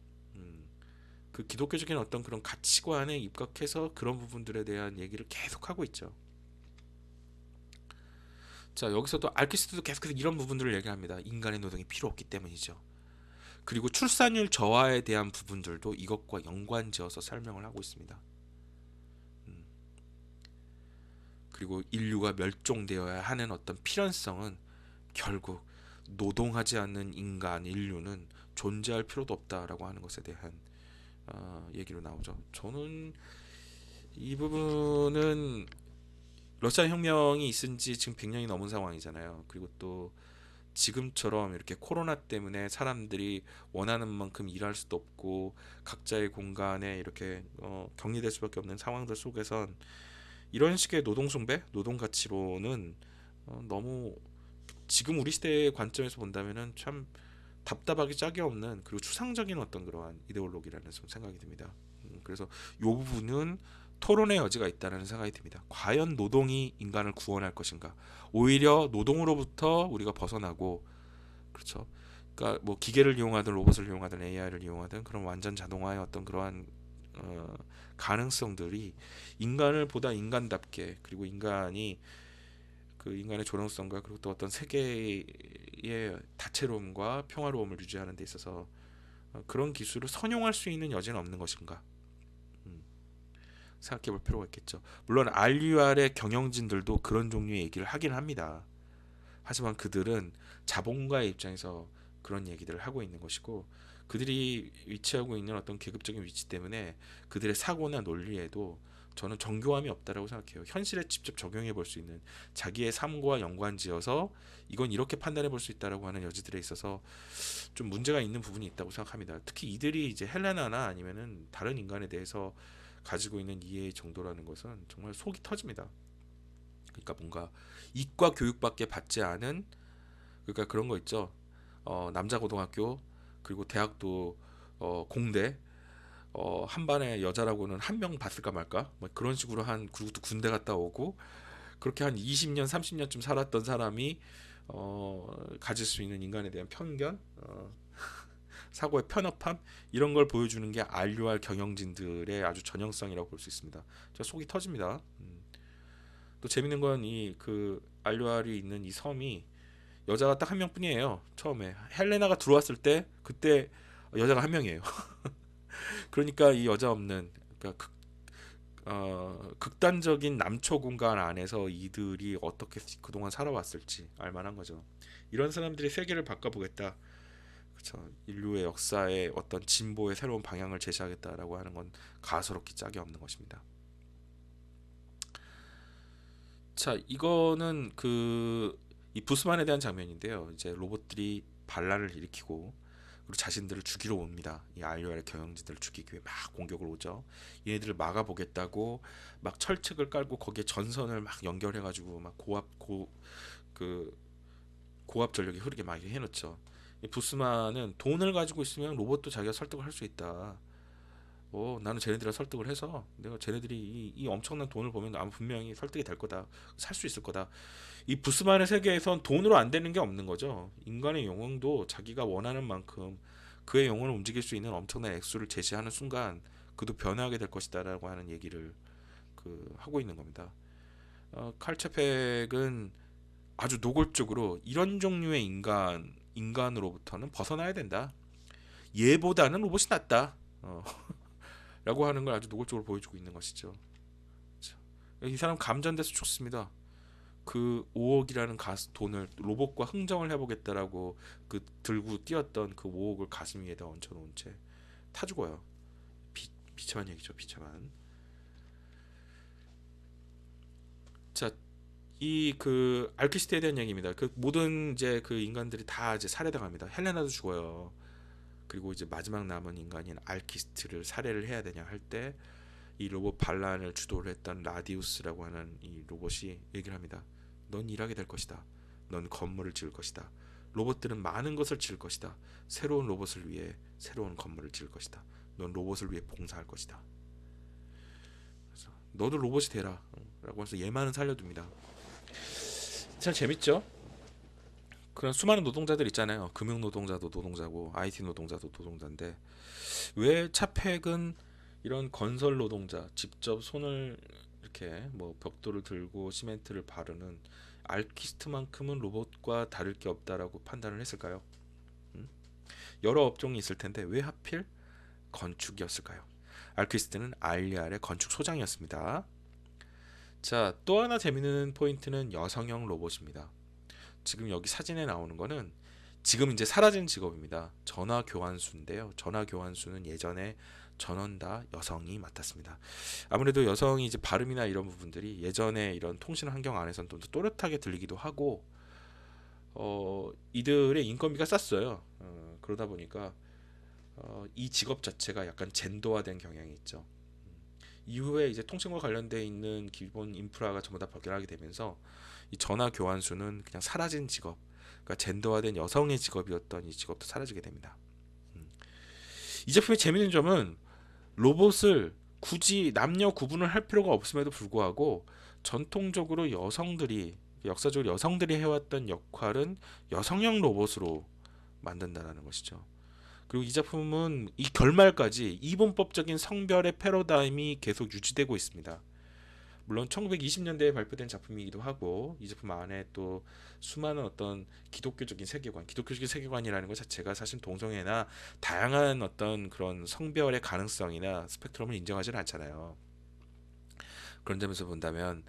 그 기독교적인 어떤 그런 가치관에 입각해서 그런 부분들에 대한 얘기를 계속하고 있죠. 자, 여기서도 알키스트도 계속해서 이런 부분들을 얘기합니다. 인간의 노동이 필요 없기 때문이죠. 그리고 출산율 저하에 대한 부분들도 이것과 연관지어서 설명을 하고 있습니다. 그리고 인류가 멸종되어야 하는 어떤 필연성은 결국 노동하지 않는 인간, 인류는 존재할 필요도 없다라고 하는 것에 대한 얘기로 나오죠. 저는 이 부분은 러시아 혁명이 있은 지 지금 100년이 넘은 상황이잖아요. 그리고 또 지금처럼 이렇게 코로나 때문에 사람들이 원하는 만큼 일할 수도 없고 각자의 공간에 이렇게 격리될 수밖에 없는 상황들 속에선 이런 식의 노동 숭배, 노동 가치로는 너무 지금 우리 시대의 관점에서 본다면은 참 답답하기 짝이 없는 그리고 추상적인 어떤 그러한 이데올로기라는 생각이 듭니다. 그래서 이 부분은 토론의 여지가 있다는 생각이 듭니다. 과연 노동이 인간을 구원할 것인가? 오히려 노동으로부터 우리가 벗어나고, 그렇죠? 그러니까 뭐 기계를 이용하든 로봇을 이용하든 AI를 이용하든 그런 완전 자동화의 어떤 그러한 가능성들이 인간을 보다 인간답게, 그리고 인간이 그 인간의 존엄성과 그리고 또 어떤 세계의 다채로움과 평화로움을 유지하는 데 있어서 그런 기술을 선용할 수 있는 여지는 없는 것인가 생각해 볼 필요가 있겠죠. 물론 RUR의 경영진들도 그런 종류의 얘기를 하긴 합니다. 하지만 그들은 자본가의 입장에서 그런 얘기들을 하고 있는 것이고, 그들이 위치하고 있는 어떤 계급적인 위치 때문에 그들의 사고나 논리에도 저는 정교함이 없다라고 생각해요. 현실에 직접 적용해 볼 수 있는 자기의 삶과 연관지어서 이건 이렇게 판단해 볼 수 있다라고 하는 여지들에 있어서 좀 문제가 있는 부분이 있다고 생각합니다. 특히 이들이 이제 헬레나나 아니면은 다른 인간에 대해서 가지고 있는 이해의 정도라는 것은 정말 속이 터집니다. 그러니까 뭔가 이과 교육밖에 받지 않은, 그러니까 그런 거 있죠. 남자 고등학교 그리고 대학도 공대 한 반에 여자라고는 한 명 봤을까 말까 뭐 그런 식으로 한, 그리고 또 군대 갔다 오고 그렇게 한 20년 30년쯤 살았던 사람이 가질 수 있는 인간에 대한 편견, 사고의 편협함, 이런 걸 보여주는 게 RUR 경영진들의 아주 전형성이라고 볼 수 있습니다. 저 속이 터집니다. 또 재밌는 건 이 그 RUR이 있는 이 섬이 여자가 딱 한 명뿐이에요. 처음에 헬레나가 들어왔을 때 그때 여자가 한 명이에요. 그러니까 이 여자 없는, 그러니까 극단적인 남초 공간 안에서 이들이 어떻게 그동안 살아왔을지 알만한 거죠. 이런 사람들이 세계를 바꿔보겠다, 그렇죠, 인류의 역사의 어떤 진보의 새로운 방향을 제시하겠다라고 하는 건 가소롭기 짝이 없는 것입니다. 자, 이거는 이 부스만에 대한 장면인데요. 이제 로봇들이 반란을 일으키고 그리고 자신들을 죽이러 옵니다. 이 RUR 경영진들을 죽이기 위해 막 공격을 오죠. 얘네들을 막아보겠다고 막 철책을 깔고 거기에 전선을 막 연결해가지고 막 그 고압 전력이 흐르게 막 해놓죠. 이 부스만은 돈을 가지고 있으면 로봇도 자기가 설득을 할 수 있다. 나는 쟤네들이랑 설득을 해서 내가 쟤네들이 이 엄청난 돈을 보면 아마 분명히 설득이 될 거다. 살 수 있을 거다. 이 부스만의 세계에선 돈으로 안 되는 게 없는 거죠. 인간의 영혼도 자기가 원하는 만큼 그의 영혼을 움직일 수 있는 엄청난 액수를 제시하는 순간 그도 변화하게 될 것이다라고 하는 얘기를 하고 있는 겁니다. 칼 체팩은 아주 노골적으로 이런 종류의 인간으로부터는 벗어나야 된다. 얘보다는 로봇이 낫다. 라고 하는 걸 아주 노골적으로 보여주고 있는 것이죠. 이 사람 감전돼서 죽습니다. 그 5억이라는 돈을 로봇과 흥정을 해보겠다라고 들고 뛰었던 그 5억을 가슴 위에다 얹혀놓은 채 타 죽어요. 비참한 얘기죠, 비참한. 자, 이 알키스트에 대한 얘기입니다. 모든 이제 인간들이 다 이제 살해당합니다. 헬레나도 죽어요. 그리고 이제 마지막 남은 인간인 알키스트를 살해를 해야 되냐 할 때 이 로봇 반란을 주도를 했던 라디우스라고 하는 이 로봇이 얘기를 합니다. 넌 일하게 될 것이다. 넌 건물을 지을 것이다. 로봇들은 많은 것을 지을 것이다. 새로운 로봇을 위해 새로운 건물을 지을 것이다. 넌 로봇을 위해 봉사할 것이다. 그래서 너도 로봇이 되라 라고 해서 얘만은 살려둡니다. 참 재밌죠? 그런 수많은 노동자들 있잖아요. 금융 노동자도 노동자고 IT 노동자도 노동자인데 왜 차팩은 이런 건설 노동자 직접 손을 이렇게 뭐 벽돌을 들고 시멘트를 바르는 알키스트만큼은 로봇과 다를 게 없다라고 판단을 했을까요? 음? 여러 업종이 있을 텐데 왜 하필 건축이었을까요? 알키스트는 알리알의 건축 소장이었습니다. 자, 또 하나 재밌는 포인트는 여성형 로봇입니다. 지금 여기 사진에 나오는 거는 지금 이제 사라진 직업입니다. 전화 교환수인데요. 전화 교환수는 예전에 전원 다 여성이 맡았습니다. 아무래도 여성이 이제 발음이나 이런 부분들이 예전에 이런 통신 환경 안에서는 좀 더 또렷하게 들리기도 하고 이들의 인건비가 쌌어요. 그러다 보니까 이 직업 자체가 약간 젠더화된 경향이 있죠. 이후에 이제 통신과 관련돼 있는 기본 인프라가 전부 다 벗겨나게 되면서 이 전화 교환수는 그냥 사라진 직업, 그러니까 젠더화된 여성의 직업이었던 이 직업도 사라지게 됩니다. 이 제품의 재미있는 점은 로봇을 굳이 남녀 구분을 할 필요가 없음에도 불구하고 전통적으로 여성들이 역사적으로 여성들이 해왔던 역할은 여성형 로봇으로 만든다라는 것이죠. 그리고 이 작품은 이 결말까지 이분법적인 성별의 패러다임이 계속 유지되고 있습니다. 물론 1920년대에 발표된 작품이기도 하고 이 작품 안에 또 수많은 어떤 기독교적인 세계관이라는 것 자체가 사실 동성애나 다양한 어떤 그런 성별의 가능성이나 스펙트럼을 인정하지는 않잖아요. 그런 점에서 본다면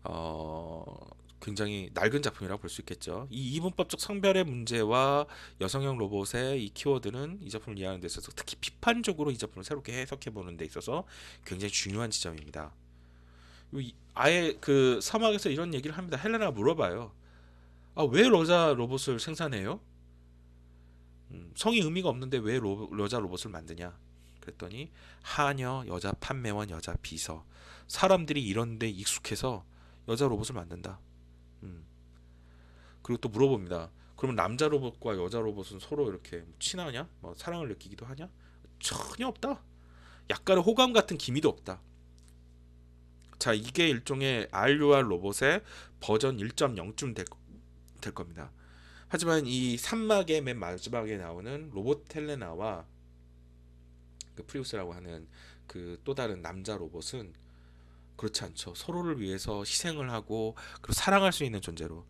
어, 굉장히 낡은 작품이라고 볼 수 있겠죠. 이 이분법적 성별의 문제와 여성형 로봇의 이 키워드는 이 작품을 이해하는 데 있어서 특히 비판적으로 이 작품을 새롭게 해석해 보는 데 있어서 굉장히 중요한 지점입니다. 아예 그 사막에서 이런 얘기를 합니다. 헬레나가 물어봐요. 아, 왜 여자 로봇을 생산해요? 성이 의미가 없는데 왜 여자 로봇을 만드냐? 그랬더니 하녀, 여자 판매원, 여자 비서. 사람들이 이런 데 익숙해서 여자 로봇을 만든다. 음. 그리고 또 물어봅니다. 그러면 남자 로봇과 여자 로봇은 서로 이렇게 친하냐? 뭐 사랑을 느끼기도 하냐? 전혀 없다. 약간의 호감 같은 기미도 없다. 자, 이게 일종의 RUR 로봇의 버전 1.0쯤 될 겁니다. 하지만 이 3막의 맨 마지막에 나오는 로봇 텔레나와 그 프리우스라고 하는 그 또 다른 남자 로봇은 그렇지 않죠. 서로를 위해서 희생을 하고 그리고 사랑할 수 있는 존재로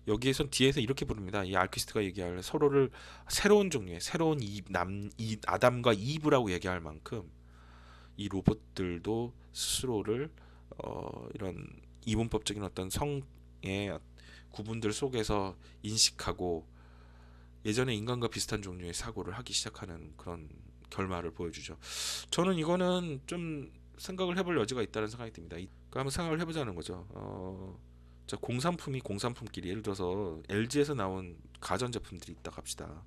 여기에선 뒤에서 이렇게 부릅니다. 이 알키스트가 얘기할 서로를 새로운 종류의 새로운 이 아담과 이브라고 얘기할 만큼 이 로봇들도 스스로를 이런 이분법적인 어떤 성의 구분들 속에서 인식하고 예전에 인간과 비슷한 종류의 사고를 하기 시작하는 그런 결말을 보여주죠. 저는 이거는 좀 생각을 해볼 여지가 있다는 생각이 듭니다. 그러니까 한번 생각을 해보자는 거죠. 자, 공산품이 공산품끼리 예를 들어서 LG에서 나온 가전제품들이 있다 갑시다.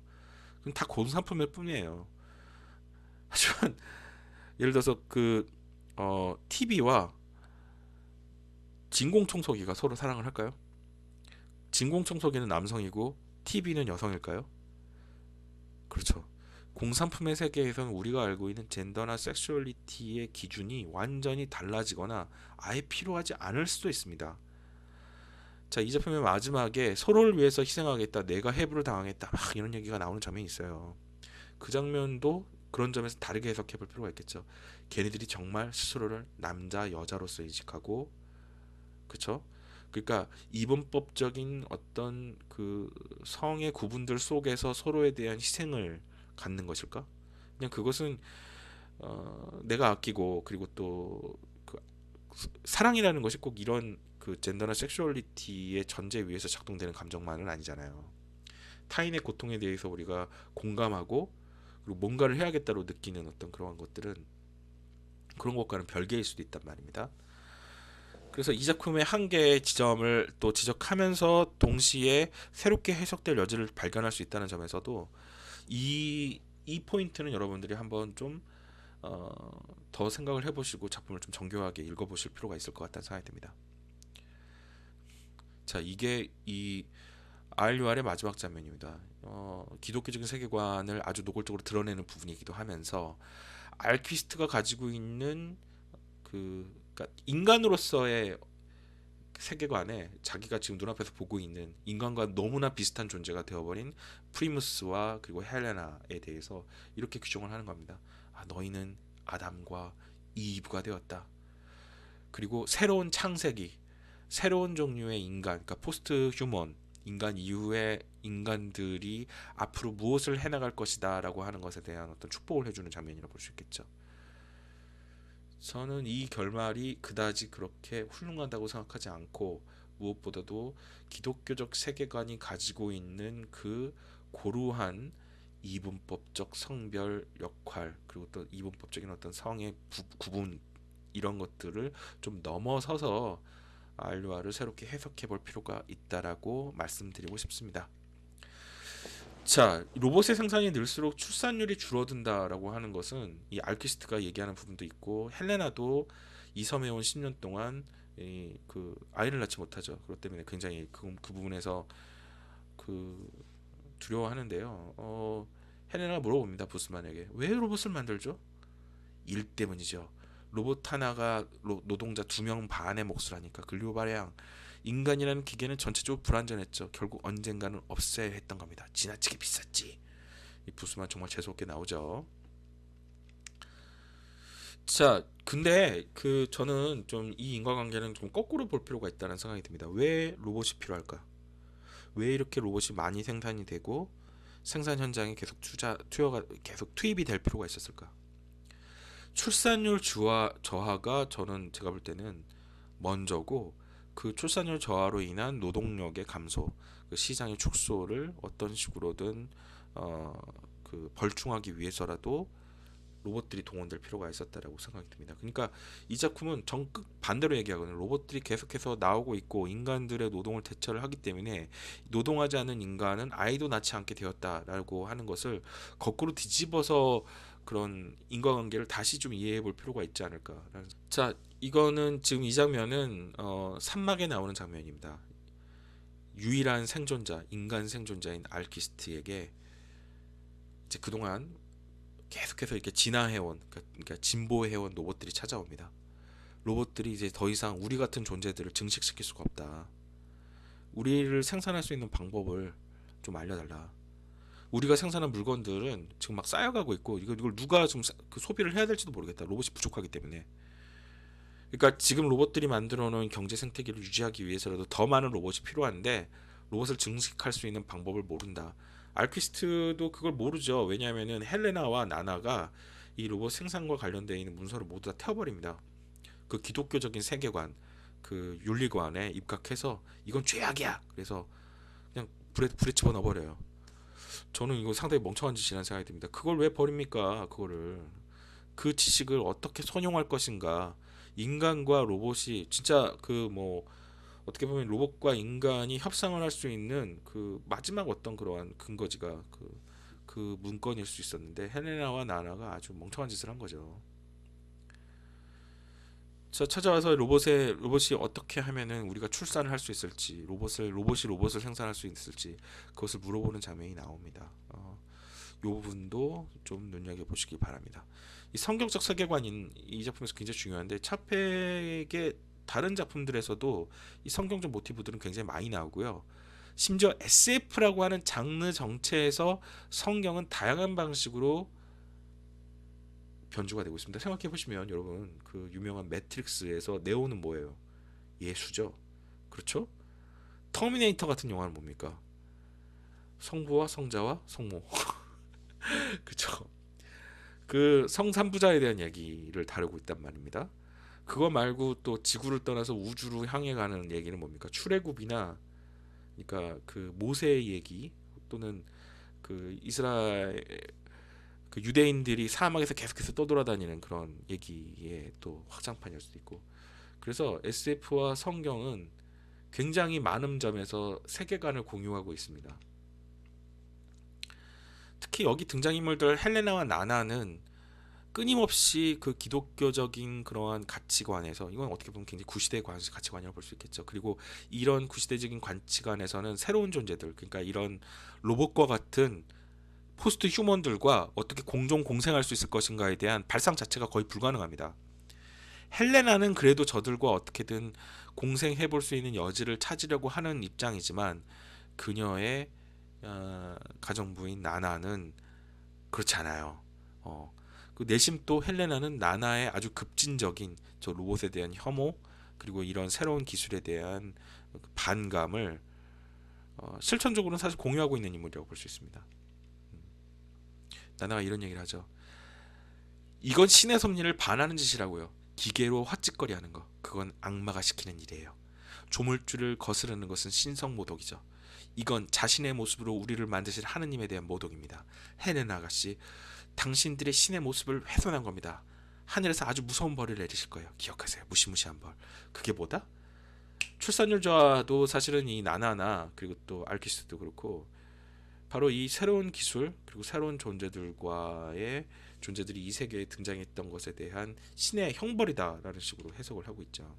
그럼 다 공산품일 뿐이에요. 하지만 예를 들어서 그 TV와 진공청소기가 서로 사랑을 할까요? 진공청소기는 남성이고 TV는 여성일까요? 그렇죠. 공산품의 세계에서는 우리가 알고 있는 젠더나 섹슈얼리티의 기준이 완전히 달라지거나 아예 필요하지 않을 수도 있습니다. 자, 이 작품의 마지막에 서로를 위해서 희생하겠다, 내가 해부를 당하겠다, 막 이런 얘기가 나오는 장면이 있어요. 그 장면도 그런 점에서 다르게 해석해 볼 필요가 있겠죠. 걔네들이 정말 스스로를 남자, 여자로서 인식하고, 그쵸? 그러니까 이분법적인 어떤 그 성의 구분들 속에서 서로에 대한 희생을 갖는 것일까? 그냥 그것은 내가 아끼고 그리고 또그 사랑이라는 것이 꼭 이런 그 젠더나 섹슈얼리티의 전제 위에서 작동되는 감정만은 아니잖아요. 타인의 고통에 대해서 우리가 공감하고 그리고 뭔가를 해야겠다로 느끼는 어떤 그러한 것들은 그런 것과는 별개일 수도 있단 말입니다. 그래서 이 작품의 한계의 지점을 또 지적하면서 동시에 새롭게 해석될 여지를 발견할 수 있다는 점에서도 이 포인트는 여러분들이 한번 좀 더 생각을 해보시고 작품을 좀 정교하게 읽어보실 필요가 있을 것 같다는 생각이 듭니다. 자, 이게 이 RUR의 마지막 장면입니다. 기독교적인 세계관을 아주 노골적으로 드러내는 부분이기도 하면서 알퀴스트가 가지고 있는 그 그러니까 인간으로서의 세계관에 자기가 지금 눈앞에서 보고 있는 인간과 너무나 비슷한 존재가 되어버린 프리무스와 그리고 헬레나에 대해서 이렇게 규정을 하는 겁니다. 아, 너희는 아담과 이브가 되었다. 그리고 새로운 창세기, 새로운 종류의 인간, 그러니까 포스트 휴먼, 인간 이후의 인간들이 앞으로 무엇을 해나갈 것이다 라고 하는 것에 대한 어떤 축복을 해주는 장면이라고 볼 수 있겠죠. 저는 이 결말이 그다지 그렇게 훌륭하다고 생각하지 않고, 무엇보다도 기독교적 세계관이 가지고 있는 그 고루한 이분법적 성별 역할, 그리고 또 이분법적인 어떤 성의 구분, 이런 것들을 좀 넘어서서 알루아를 새롭게 해석해 볼 필요가 있다라고 말씀드리고 싶습니다. 자, 로봇의 생산이 늘수록 출산율이 줄어든다라고 하는 것은 이 알키스트가 얘기하는 부분도 있고, 헬레나도 이 섬에 온 10년 동안 그 아이를 낳지 못하죠. 그것 때문에 굉장히 그 부분에서 그 두려워하는데요. 헬레나가 물어봅니다. 부스만에게 왜 로봇을 만들죠? 일 때문이죠. 로봇 하나가 노동자 2명 반의 몫을 하니까. 근류 발행, 인간이라는 기계는 전체적으로 불완전했죠. 결국 언젠가는 없애야 했던 겁니다. 지나치게 비쌌지. 이 부스만 정말 재수없게 나오죠. 자, 근데 저는 좀 이 인과관계는 좀 거꾸로 볼 필요가 있다는 생각이 듭니다. 왜 로봇이 필요할까? 왜 이렇게 로봇이 많이 생산이 되고 생산 현장에 계속 투여가 계속 투입이 될 필요가 있었을까? 출산율 저하가 저는 제가 볼 때는 먼저고, 그 출산율 저하로 인한 노동력의 감소, 그 시장의 축소를 어떤 식으로든 벌충하기 위해서라도 로봇들이 동원될 필요가 있었다라고 생각이 듭니다. 그러니까 이 작품은 정극 반대로 얘기하거든요. 로봇들이 계속해서 나오고 있고 인간들의 노동을 대체를 하기 때문에 노동하지 않는 인간은 아이도 낳지 않게 되었다라고 하는 것을 거꾸로 뒤집어서 그런 인과관계를 다시 좀 이해해 볼 필요가 있지 않을까. 자, 이거는 지금 이 장면은 산막에 나오는 장면입니다. 유일한 생존자, 인간 생존자인 알키스트에게 이제 그동안 계속해서 이렇게 진화해온, 그러니까 진보해온 로봇들이 찾아옵니다. 로봇들이 이제 더 이상 우리 같은 존재들을 증식시킬 수가 없다. 우리를 생산할 수 있는 방법을 좀 알려달라. 우리가 생산한 물건들은 지금 막 쌓여가고 있고, 이걸 누가 좀 그 소비를 해야 될지도 모르겠다. 로봇이 부족하기 때문에. 그러니까 지금 로봇들이 만들어 놓은 경제 생태계를 유지하기 위해서라도 더 많은 로봇이 필요한데 로봇을 증식할 수 있는 방법을 모른다. 알키스트도 그걸 모르죠. 왜냐하면은 헬레나와 나나가 이 로봇 생산과 관련되어 있는 문서를 모두 다 태워버립니다. 그 기독교적인 세계관, 그 윤리관에 입각해서 이건 죄악이야. 그래서 그냥 불에 집어넣어버려요. 저는 이거 상당히 멍청한 짓이라는 생각이 듭니다. 그걸 왜 버립니까? 그 지식을 어떻게 선용할 것인가? 인간과 로봇이 진짜 어떻게 보면 로봇과 인간이 협상을 할 수 있는 그 마지막 어떤 그러한 근거지가 그 문건일 수 있었는데, 헬레나와 나나가 아주 멍청한 짓을 한 거죠. 자, 찾아와서 로봇이 어떻게 하면은 우리가 출산을 할 수 있을지, 로봇이 로봇을 생산할 수 있을지 그것을 물어보는 장면이 나옵니다. 이 부분도 좀 눈여겨 보시기 바랍니다. 이 성경적 세계관인 이 작품에서 굉장히 중요한데, 차펙의 다른 작품들에서도 이 성경적 모티브들은 굉장히 많이 나오고요. 심지어 SF라고 하는 장르 정체에서 성경은 다양한 방식으로 변주가 되고 있습니다. 생각해 보시면 여러분, 그 유명한 매트릭스에서 네오는 뭐예요? 예수죠. 그렇죠? 터미네이터 같은 영화는 뭡니까? 성부와 성자와 성모. 그렇죠? 그 성삼부자에 대한 얘기를 다루고 있단 말입니다. 그거 말고 또 지구를 떠나서 우주로 향해 가는 얘기는 뭡니까? 출애굽이나, 그러니까 그 모세의 얘기, 또는 그 이스라엘 그 유대인들이 사막에서 계속해서 떠돌아다니는 그런 얘기의 또 확장판일 수도 있고. 그래서 SF와 성경은 굉장히 많은 점에서 세계관을 공유하고 있습니다. 특히 여기 등장인물들 헬레나와 나나는 끊임없이 그 기독교적인 그러한 가치관에서, 이건 어떻게 보면 굉장히 구시대의 가치관이라고 볼 수 있겠죠. 그리고 이런 구시대적인 가치관에서는 새로운 존재들, 그러니까 이런 로봇과 같은 포스트 휴먼들과 어떻게 공존 공생할 수 있을 것인가에 대한 발상 자체가 거의 불가능합니다. 헬레나는 그래도 저들과 어떻게든 공생해 볼 수 있는 여지를 찾으려고 하는 입장이지만 그녀의 가정부인 나나는 그렇지 않아요. 어, 그 내심 또 헬레나는 나나의 아주 급진적인 저 로봇에 대한 혐오 그리고 이런 새로운 기술에 대한 반감을 실천적으로는 사실 공유하고 있는 인물이라고 볼 수 있습니다. 나나가 이런 얘기를 하죠. 이건 신의 섭리를 반하는 짓이라고요. 기계로 헛짓거리하는 거. 그건 악마가 시키는 일이에요. 조물주를 거스르는 것은 신성모독이죠. 이건 자신의 모습으로 우리를 만드실 하느님에 대한 모독입니다. 헬렌 아가씨, 당신들의 신의 모습을 훼손한 겁니다. 하늘에서 아주 무서운 벌을 내리실 거예요. 기억하세요. 무시무시한 벌. 그게 뭐다? 출산율 저하도 사실은 이 나나나 그리고 또 알키스도 그렇고 바로 이 새로운 기술 그리고 새로운 존재들이 이 세계에 등장했던 것에 대한 신의 형벌이다라는 식으로 해석을 하고 있죠.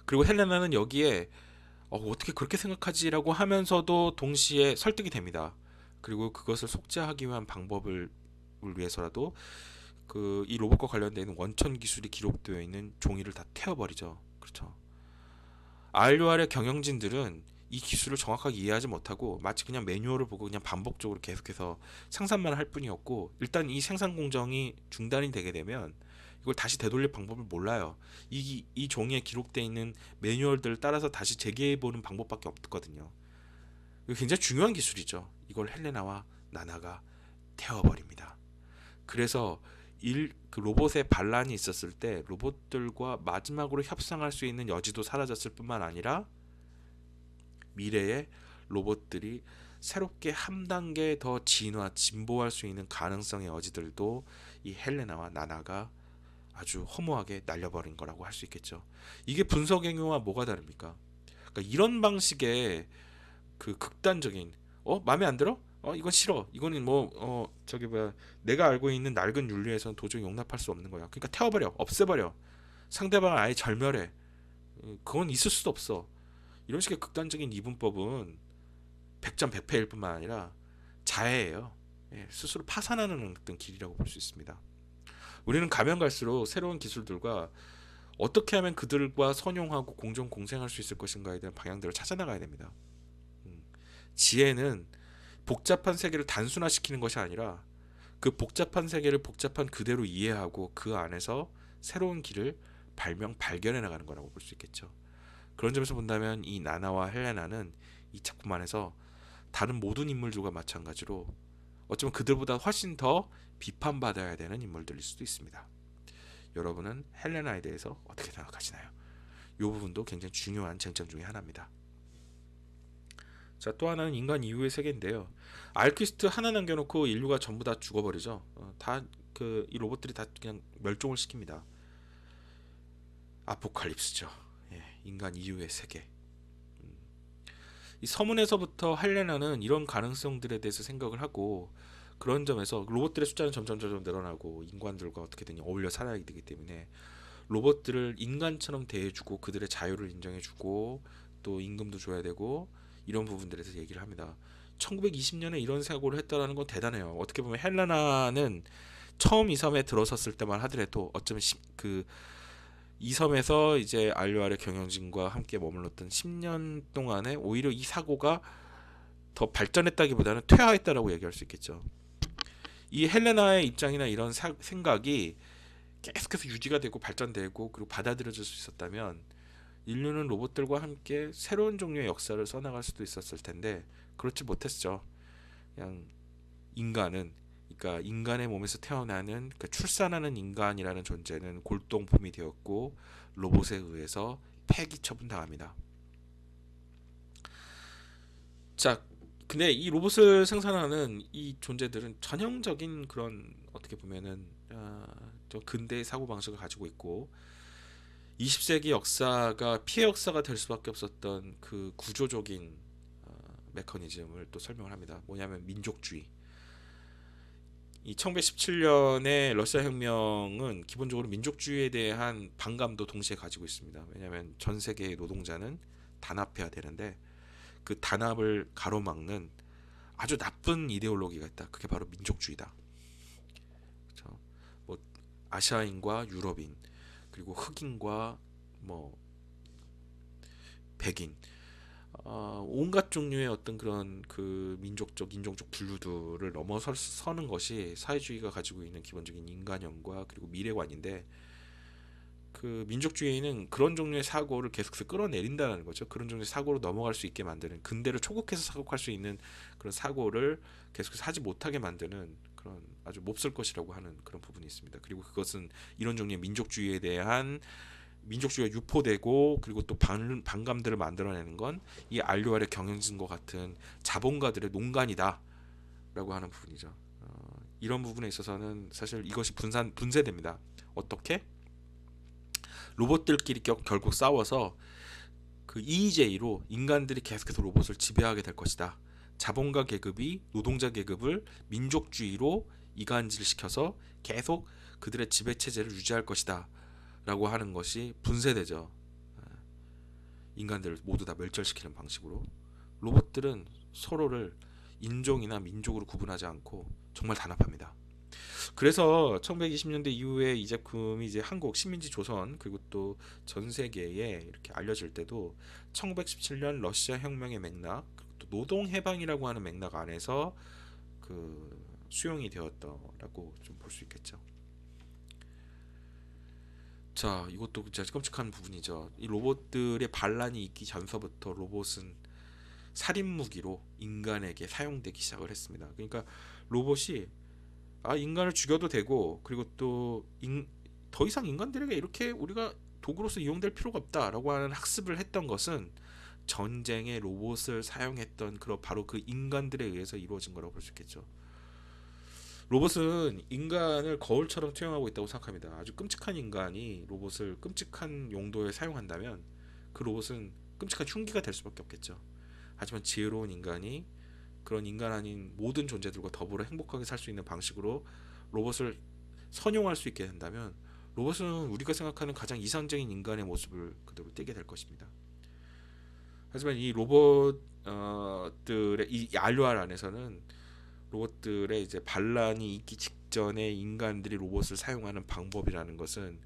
그리고 헬레나는 여기에 어떻게 그렇게 생각하지라고 하면서도 동시에 설득이 됩니다. 그리고 그것을 속죄하기 위한 방법을 위해서라도 그 이 로봇과 관련되어 있는 원천 기술이 기록되어 있는 종이를 다 태워버리죠. 그렇죠. RUR의 경영진들은 이 기술을 정확하게 이해하지 못하고 마치 그냥 매뉴얼을 보고 그냥 반복적으로 계속해서 생산만 할 뿐이었고 일단 이 생산 공정이 중단이 되게 되면 이걸 다시 되돌릴 방법을 몰라요. 이 종이에 기록되어 있는 매뉴얼들을 따라서 다시 재개해보는 방법밖에 없거든요. 이거 굉장히 중요한 기술이죠. 이걸 헬레나와 나나가 태워버립니다. 그래서 그 로봇의 반란이 있었을 때 로봇들과 마지막으로 협상할 수 있는 여지도 사라졌을 뿐만 아니라 미래에 로봇들이 새롭게 한 단계 더 진보할 수 있는 가능성의 여지들도 이 헬레나와 나나가 아주 허무하게 날려버린 거라고 할 수 있겠죠. 이게 분석행위와 뭐가 다릅니까? 그러니까 이런 방식의 그 극단적인 마음에 안 들어? 이건 싫어. 이거는 저기 뭐야 내가 알고 있는 낡은 윤리에서는 도저히 용납할 수 없는 거야. 그러니까 태워버려, 없애버려. 상대방을 아예 절멸해. 그건 있을 수도 없어. 이런 식의 극단적인 이분법은 백전백패일 뿐만 아니라 자해예요. 스스로 파산하는 어떤 길이라고 볼 수 있습니다. 우리는 가면 갈수록 새로운 기술들과 어떻게 하면 그들과 선용하고 공존 공생할 수 있을 것인가에 대한 방향들을 찾아나가야 됩니다. 지혜는 복잡한 세계를 단순화시키는 것이 아니라 그 복잡한 세계를 복잡한 그대로 이해하고 그 안에서 새로운 길을 발견해 나가는 거라고 볼 수 있겠죠. 그런 점에서 본다면 이 나나와 헬레나는 이 작품 안에서 다른 모든 인물들과 마찬가지로 어쩌면 그들보다 훨씬 더 비판받아야 되는 인물들일 수도 있습니다. 여러분은 헬레나에 대해서 어떻게 생각하시나요? 이 부분도 굉장히 중요한 쟁점 중에 하나입니다. 자, 또 하나는 인간 이후의 세계인데요. 알키스트 하나 남겨놓고 인류가 전부 다 죽어버리죠. 이 로봇들이 다 그냥 멸종을 시킵니다. 아포칼립스죠. 인간 이후의 세계. 이 서문에서부터 헬레나는 이런 가능성들에 대해서 생각을 하고 그런 점에서 로봇들의 숫자는 점점 늘어나고 인간들과 어떻게든 어울려 살아야 되기 때문에 로봇들을 인간처럼 대해주고 그들의 자유를 인정해주고 또 임금도 줘야 되고 이런 부분들에 대해서 얘기를 합니다. 1920년에 이런 사고를 했다는 건 대단해요. 어떻게 보면 헬레나는 처음 이 섬에 들어섰을 때만 하더라도 어쩌면 이 섬에서 이제 RUR의 경영진과 함께 머물렀던 10년 동안에 오히려 이 사고가 더 발전했다기보다는 퇴화했다라고 얘기할 수 있겠죠. 이 헬레나의 입장이나 이런 생각이 계속해서 유지가 되고 발전되고 그리고 받아들여질 수 있었다면 인류는 로봇들과 함께 새로운 종류의 역사를 써나갈 수도 있었을 텐데 그렇지 못했죠. 그냥 그러니까 인간의 몸에서 태어나는 출산하는 인간이라는 존재는 골동품이 되었고 로봇에 의해서 폐기 처분당합니다. 자, 근데 이 로봇을 생산하는 이 존재들은 전형적인 그런 어떻게 보면은 좀 근대의 사고 방식을 가지고 있고 20세기 역사가 피해 역사가 될 수밖에 없었던 그 구조적인 메커니즘을 또 설명을 합니다. 뭐냐면 민족주의. 이 1917년의 러시아 혁명은 기본적으로 민족주의에 대한 반감도 동시에 가지고 있습니다. 왜냐하면 전 세계의 노동자는 단합해야 되는데 그 단합을 가로막는 아주 나쁜 이데올로기가 있다. 그게 바로 민족주의다. 그렇죠? 뭐 아시아인과 유럽인, 그리고 흑인과 뭐 백인, 온갖 종류의 어떤 그런 그 민족적, 인종적 분류들을 넘어서는 것이 사회주의가 가지고 있는 기본적인 인간형과 그리고 미래관인데, 그 민족주의는 그런 종류의 사고를 계속해서 끌어내린다는 거죠. 그런 종류의 사고로 넘어갈 수 있게 만드는, 근대를 초국해서 사고할 수 있는 그런 사고를 계속해서 하지 못하게 만드는 그런 아주 몹쓸 것이라고 하는 그런 부분이 있습니다. 그리고 그것은 이런 종류의 민족주의에 대한, 민족주의가 유포되고 그리고 또 반감들을 만들어내는 건 이 알류알의 경영진과 같은 자본가들의 농간이다라고 하는 부분이죠. 이런 부분에 있어서는 사실 이것이 분쇄됩니다. 어떻게? 로봇들끼리 결국 싸워서 그 EJ로 인간들이 계속해서 로봇을 지배하게 될 것이다. 자본가 계급이 노동자 계급을 민족주의로 이간질시켜서 계속 그들의 지배 체제를 유지할 것이다 라고 하는 것이 분쇄되죠. 인간들을 모두 다 멸절시키는 방식으로. 로봇들은 서로를 인종이나 민족으로 구분하지 않고 정말 단합합니다. 그래서 1920년대 이후에 이 제품이 이제 한국, 식민지 조선, 그리고 또 전 세계에 이렇게 알려질 때도 1917년 러시아 혁명의 맥락, 그리고 또 노동 해방이라고 하는 맥락 안에서 그 수용이 되었다라고 좀 볼 수 있겠죠. 자, 이것도 진짜 끔찍한 부분이죠. 이 로봇들의 반란이 있기 전서부터 로봇은 살인 무기로 인간에게 사용되기 시작을 했습니다. 그러니까 로봇이 인간을 죽여도 되고, 그리고 또 더 이상 인간들에게 이렇게 우리가 도구로서 이용될 필요가 없다라고 하는 학습을 했던 것은 전쟁에 로봇을 사용했던 그런 바로 그 인간들에 의해서 이루어진 거라고 볼 수 있겠죠. 로봇은 인간을 거울처럼 투영하고 있다고 생각합니다. 아주 끔찍한 인간이 로봇을 끔찍한 용도에 사용한다면 그 로봇은 끔찍한 흉기가 될 수밖에 없겠죠. 하지만 지혜로운 인간이 그런 인간 아닌 모든 존재들과 더불어 행복하게 살 수 있는 방식으로 로봇을 선용할 수 있게 된다면 로봇은 우리가 생각하는 가장 이상적인 인간의 모습을 그대로 띠게 될 것입니다. 하지만 이 로봇들의 이 RUR 안에서는 로봇들의 이제 반란이 있기 직전에 인간들이 로봇을 사용하는 방법이라는 것은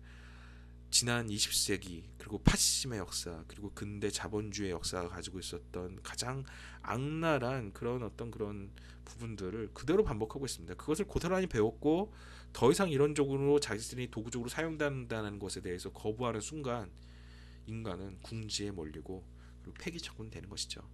지난 20세기 그리고 파시즘의 역사 그리고 근대 자본주의 역사가 가지고 있었던 가장 악랄한 그런 어떤 그런 부분들을 그대로 반복하고 있습니다. 그것을 고스란히 배웠고 더 이상 이런 쪽으로 자기들이 도구적으로 사용된다는 것에 대해서 거부하는 순간 인간은 궁지에 몰리고 그리고 폐기처분되는 것이죠.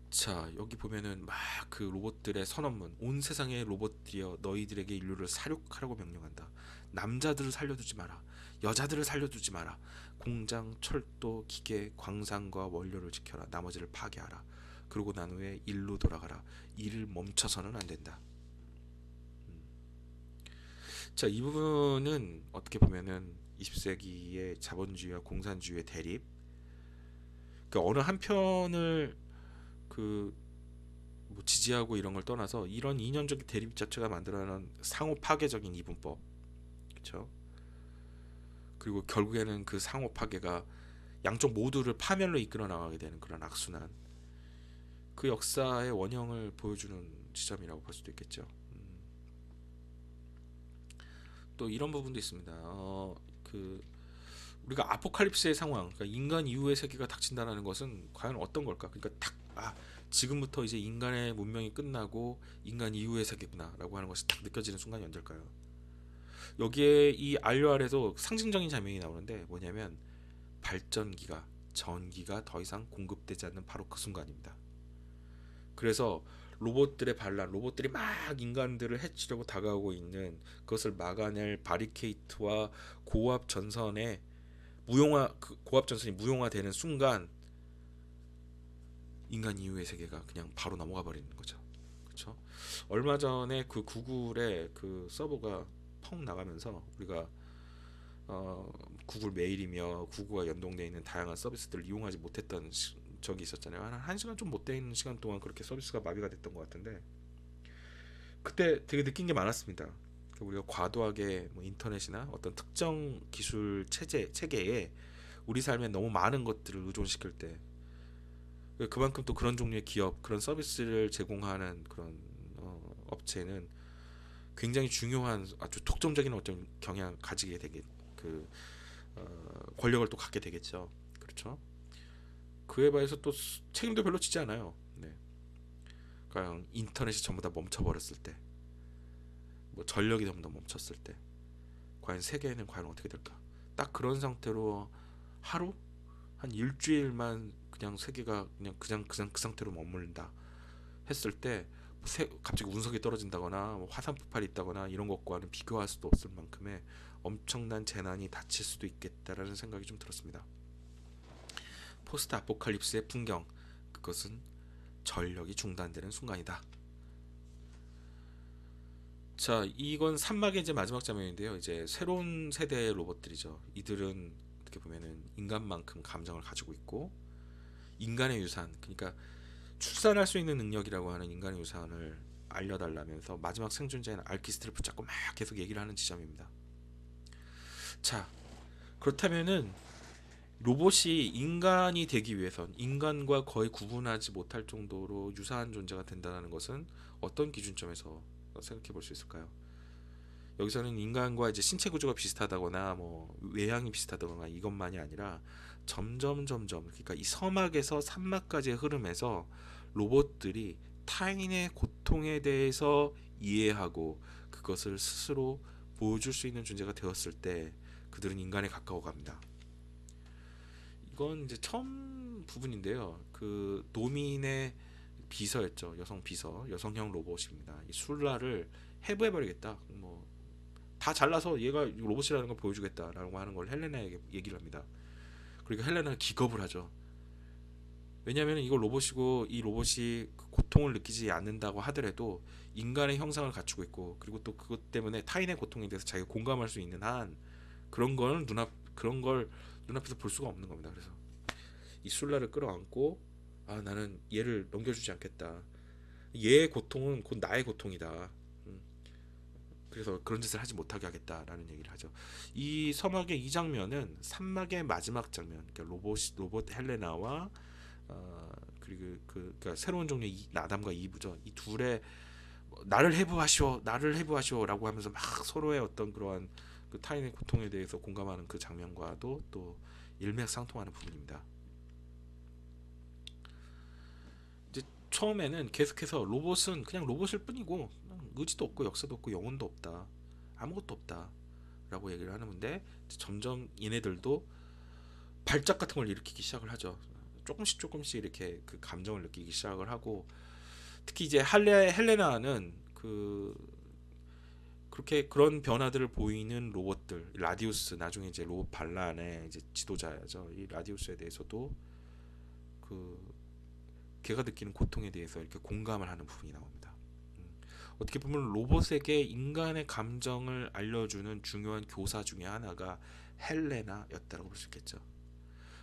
자, 여기 보면은 막 그 로봇들의 선언문, 온 세상의 로봇들이여 너희들에게 인류를 사륙하라고 명령한다. 남자들을 살려두지 마라. 여자들을 살려두지 마라. 공장, 철도, 기계, 광산과 원료를 지켜라. 나머지를 파괴하라. 그러고 난 후에 일로 돌아가라. 일을 멈춰서는 안 된다. 자, 이 부분은 어떻게 보면은 20세기의 자본주의와 공산주의의 대립, 그 어느 한편을 그 뭐 지지하고 이런 걸 떠나서 이런 이념적 대립 자체가 만들어내는 상호 파괴적인 이분법, 그렇죠? 그리고 결국에는 그 상호 파괴가 양쪽 모두를 파멸로 이끌어 나가게 되는 그런 악순환, 그 역사의 원형을 보여주는 지점이라고 볼 수도 있겠죠. 또 이런 부분도 있습니다. 그 우리가 아포칼립스의 상황, 그러니까 인간 이후의 세계가 닥친다는 것은 과연 어떤 걸까? 그러니까 지금부터 이제 인간의 문명이 끝나고 인간 이후의 세계구나라고 하는 것이 딱 느껴지는 순간이 언제일까요? 여기에 이 RUR에도 상징적인 장면이 나오는데 뭐냐면 발전기가, 전기가 더 이상 공급되지 않는 바로 그 순간입니다. 그래서 로봇들의 반란, 로봇들이 막 인간들을 해치려고 다가오고 있는 그것을 막아낼 바리케이트와 고압 전선의 고압 전선이 무용화되는 순간 인간 이후의 세계가 그냥 바로 넘어가 버리는 거죠. 그렇죠? 얼마 전에 그 구글의 그 서버가 펑 나가면서 우리가 구글 메일이며 구글과 연동되어 있는 다양한 서비스들을 이용하지 못했던 적이 있었잖아요. 한 시간 좀 못 되는 시간 동안 그렇게 서비스가 마비가 됐던 것 같은데 그때 되게 느낀 게 많았습니다. 우리가 과도하게 뭐 인터넷이나 어떤 특정 기술 체계에 우리 삶에 너무 많은 것들을 의존시킬 때 그만큼 또 그런 종류의 기업, 그런 서비스를 제공하는 그런 업체는 굉장히 중요한 아주 독점적인 어떤 경향 가지게 되게 그 권력을 또 갖게 되겠죠. 그렇죠? 그에 비해서 또 책임도 별로 지지 않아요. 네. 그냥 인터넷이 전부 다 멈춰버렸을 때, 뭐 전력이 전부 다 멈췄을 때, 과연 세계는 과연 어떻게 될까? 딱 그런 상태로 하루 한 일주일만 그냥 세계가 그냥 그 상태로 머무른다 했을 때 갑자기 운석이 떨어진다거나 뭐 화산 폭발이 있다거나 이런 것과는 비교할 수도 없을 만큼의 엄청난 재난이 닥칠 수도 있겠다라는 생각이 좀 들었습니다. 포스트 아포칼립스의 풍경, 그것은 전력이 중단되는 순간이다. 자, 이건 산막의 이제 마지막 장면인데요. 이제 새로운 세대의 로봇들이죠. 이들은 어떻게 보면은 인간만큼 감정을 가지고 있고 인간의 유산, 그러니까 출산할 수 있는 능력이라고 하는 인간의 유산을 알려달라면서 마지막 생존자인 알키스트를 붙잡고 막 계속 얘기를 하는 지점입니다. 자, 그렇다면은 로봇이 인간이 되기 위해선 인간과 거의 구분하지 못할 정도로 유사한 존재가 된다는 것은 어떤 기준점에서 생각해 볼 수 있을까요? 여기서는 인간과 이제 신체 구조가 비슷하다거나 뭐 외향이 비슷하다거나 이것만이 아니라 점점 그러니까 이 서막에서 산막까지의 흐름에서 로봇들이 타인의 고통에 대해서 이해하고 그것을 스스로 보여줄 수 있는 존재가 되었을 때 그들은 인간에 가까워 갑니다. 이건 이제 처음 부분인데요. 그 노민의 비서였죠. 여성 비서, 여성형 로봇입니다. 이 술라를 해부해버리겠다. 뭐 다 잘라서 얘가 로봇이라는 걸 보여주겠다라고 하는 걸 헬레나에게 얘기를 합니다. 그러니까 헬레나는 기겁을 하죠. 왜냐하면 이거 로봇이고 이 로봇이 고통을 느끼지 않는다고 하더라도 인간의 형상을 갖추고 있고 그리고 또 그것 때문에 타인의 고통에 대해서 자기가 공감할 수 있는 한 그런 걸 눈앞에서 볼 수가 없는 겁니다. 그래서 이 술라를 끌어안고 아 나는 얘를 넘겨주지 않겠다. 얘의 고통은 곧 나의 고통이다. 그래서 그런 짓을 하지 못하게 하겠다라는 얘기를 하죠. 이 서막의 이 장면은 산막의 마지막 장면, 그러니까 로봇 헬레나와 그리고 그러니까 새로운 종류의 아담과 이브죠. 이 둘의 나를 해부하시오라고 하면서 막 서로의 어떤 그러한 그 타인의 고통에 대해서 공감하는 그 장면과도 또 일맥상통하는 부분입니다. 이제 처음에는 계속해서 로봇은 그냥 로봇일 뿐이고 의지도 없고 역사도 없고 영혼도 없다, 아무것도 없다 라고 얘기를 하는데 점점 얘네들도 발작 같은 걸 일으키기 시작을 하죠. 조금씩 이렇게 그 감정을 느끼기 시작을 하고 특히 이제 헬레나는 그렇게 그런 변화들을 보이는 로봇들 라디우스, 나중에 이제 로봇 반란의 이제 지도자죠. 이 라디우스에 대해서도 그 걔가 느끼는 고통에 대해서 이렇게 공감을 하는 부분이 나옵니다. 어떻게 보면 로봇에게 인간의 감정을 알려주는 중요한 교사 중에 하나가 헬레나였다고 볼 수 있겠죠.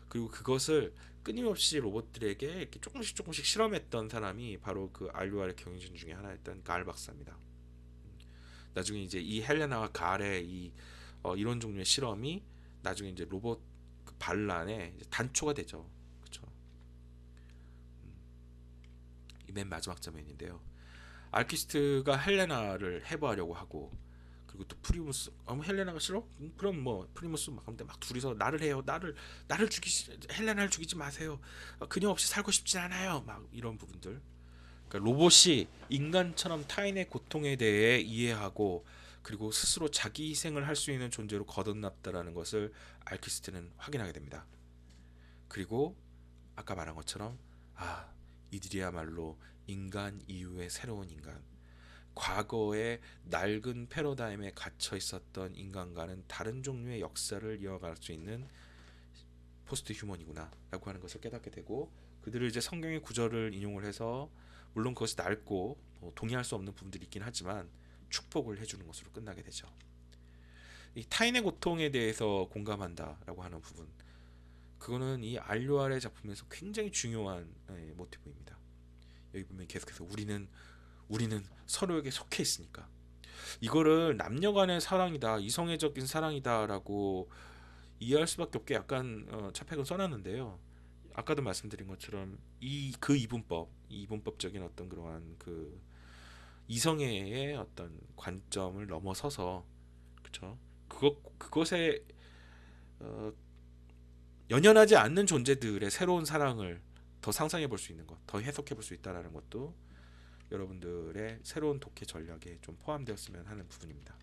그리고 그것을 끊임없이 로봇들에게 이렇게 조금씩 실험했던 사람이 바로 그 알루알의 경영진 중에 하나였던 갈 박사입니다. 나중에 이제 이 헬레나와 갈의 이런 종류의 실험이 나중에 이제 로봇 그 반란의 단초가 되죠. 그렇죠. 맨 마지막 장면인데요. 알키스트가 헬레나를 해부하려고 하고 그리고 또 프리무스 헬레나가 싫어? 그럼 뭐 프리무스 막 하는데 막 둘이서 나를 해요. 나를 헬레나를 죽이지 마세요. 그녀 없이 살고 싶진 않아요. 막 이런 부분들. 그러니까 로봇이 인간처럼 타인의 고통에 대해 이해하고 그리고 스스로 자기 희생을 할 수 있는 존재로 거듭났다라는 것을 알키스트는 확인하게 됩니다. 그리고 아까 말한 것처럼 이들이야말로 인간 이후의 새로운 인간, 과거의 낡은 패러다임에 갇혀 있었던 인간과는 다른 종류의 역사를 이어갈 수 있는 포스트 휴먼이구나 라고 하는 것을 깨닫게 되고 그들을 이제 성경의 구절을 인용을 해서 물론 그것이 낡고 동의할 수 없는 부분들이 있긴 하지만 축복을 해주는 것으로 끝나게 되죠. 이 타인의 고통에 대해서 공감한다라고 하는 부분, 그거는 이 알료알의 작품에서 굉장히 중요한 모티브입니다. 여기 보면 계속해서 우리는 서로에게 속해 있으니까 이거를 남녀간의 사랑이다, 이성애적인 사랑이다라고 이해할 수밖에 없게 약간 차펙은 써놨는데요. 아까도 말씀드린 것처럼 이분법적인 어떤 그러한 그 이성애의 어떤 관점을 넘어서서 그쵸? 그것에 어, 연연하지 않는 존재들의 새로운 사랑을 더 상상해 볼 수 있는 것, 더 해석해 볼 수 있다라는 것도 여러분들의 새로운 독해 전략에 좀 포함되었으면 하는 부분입니다.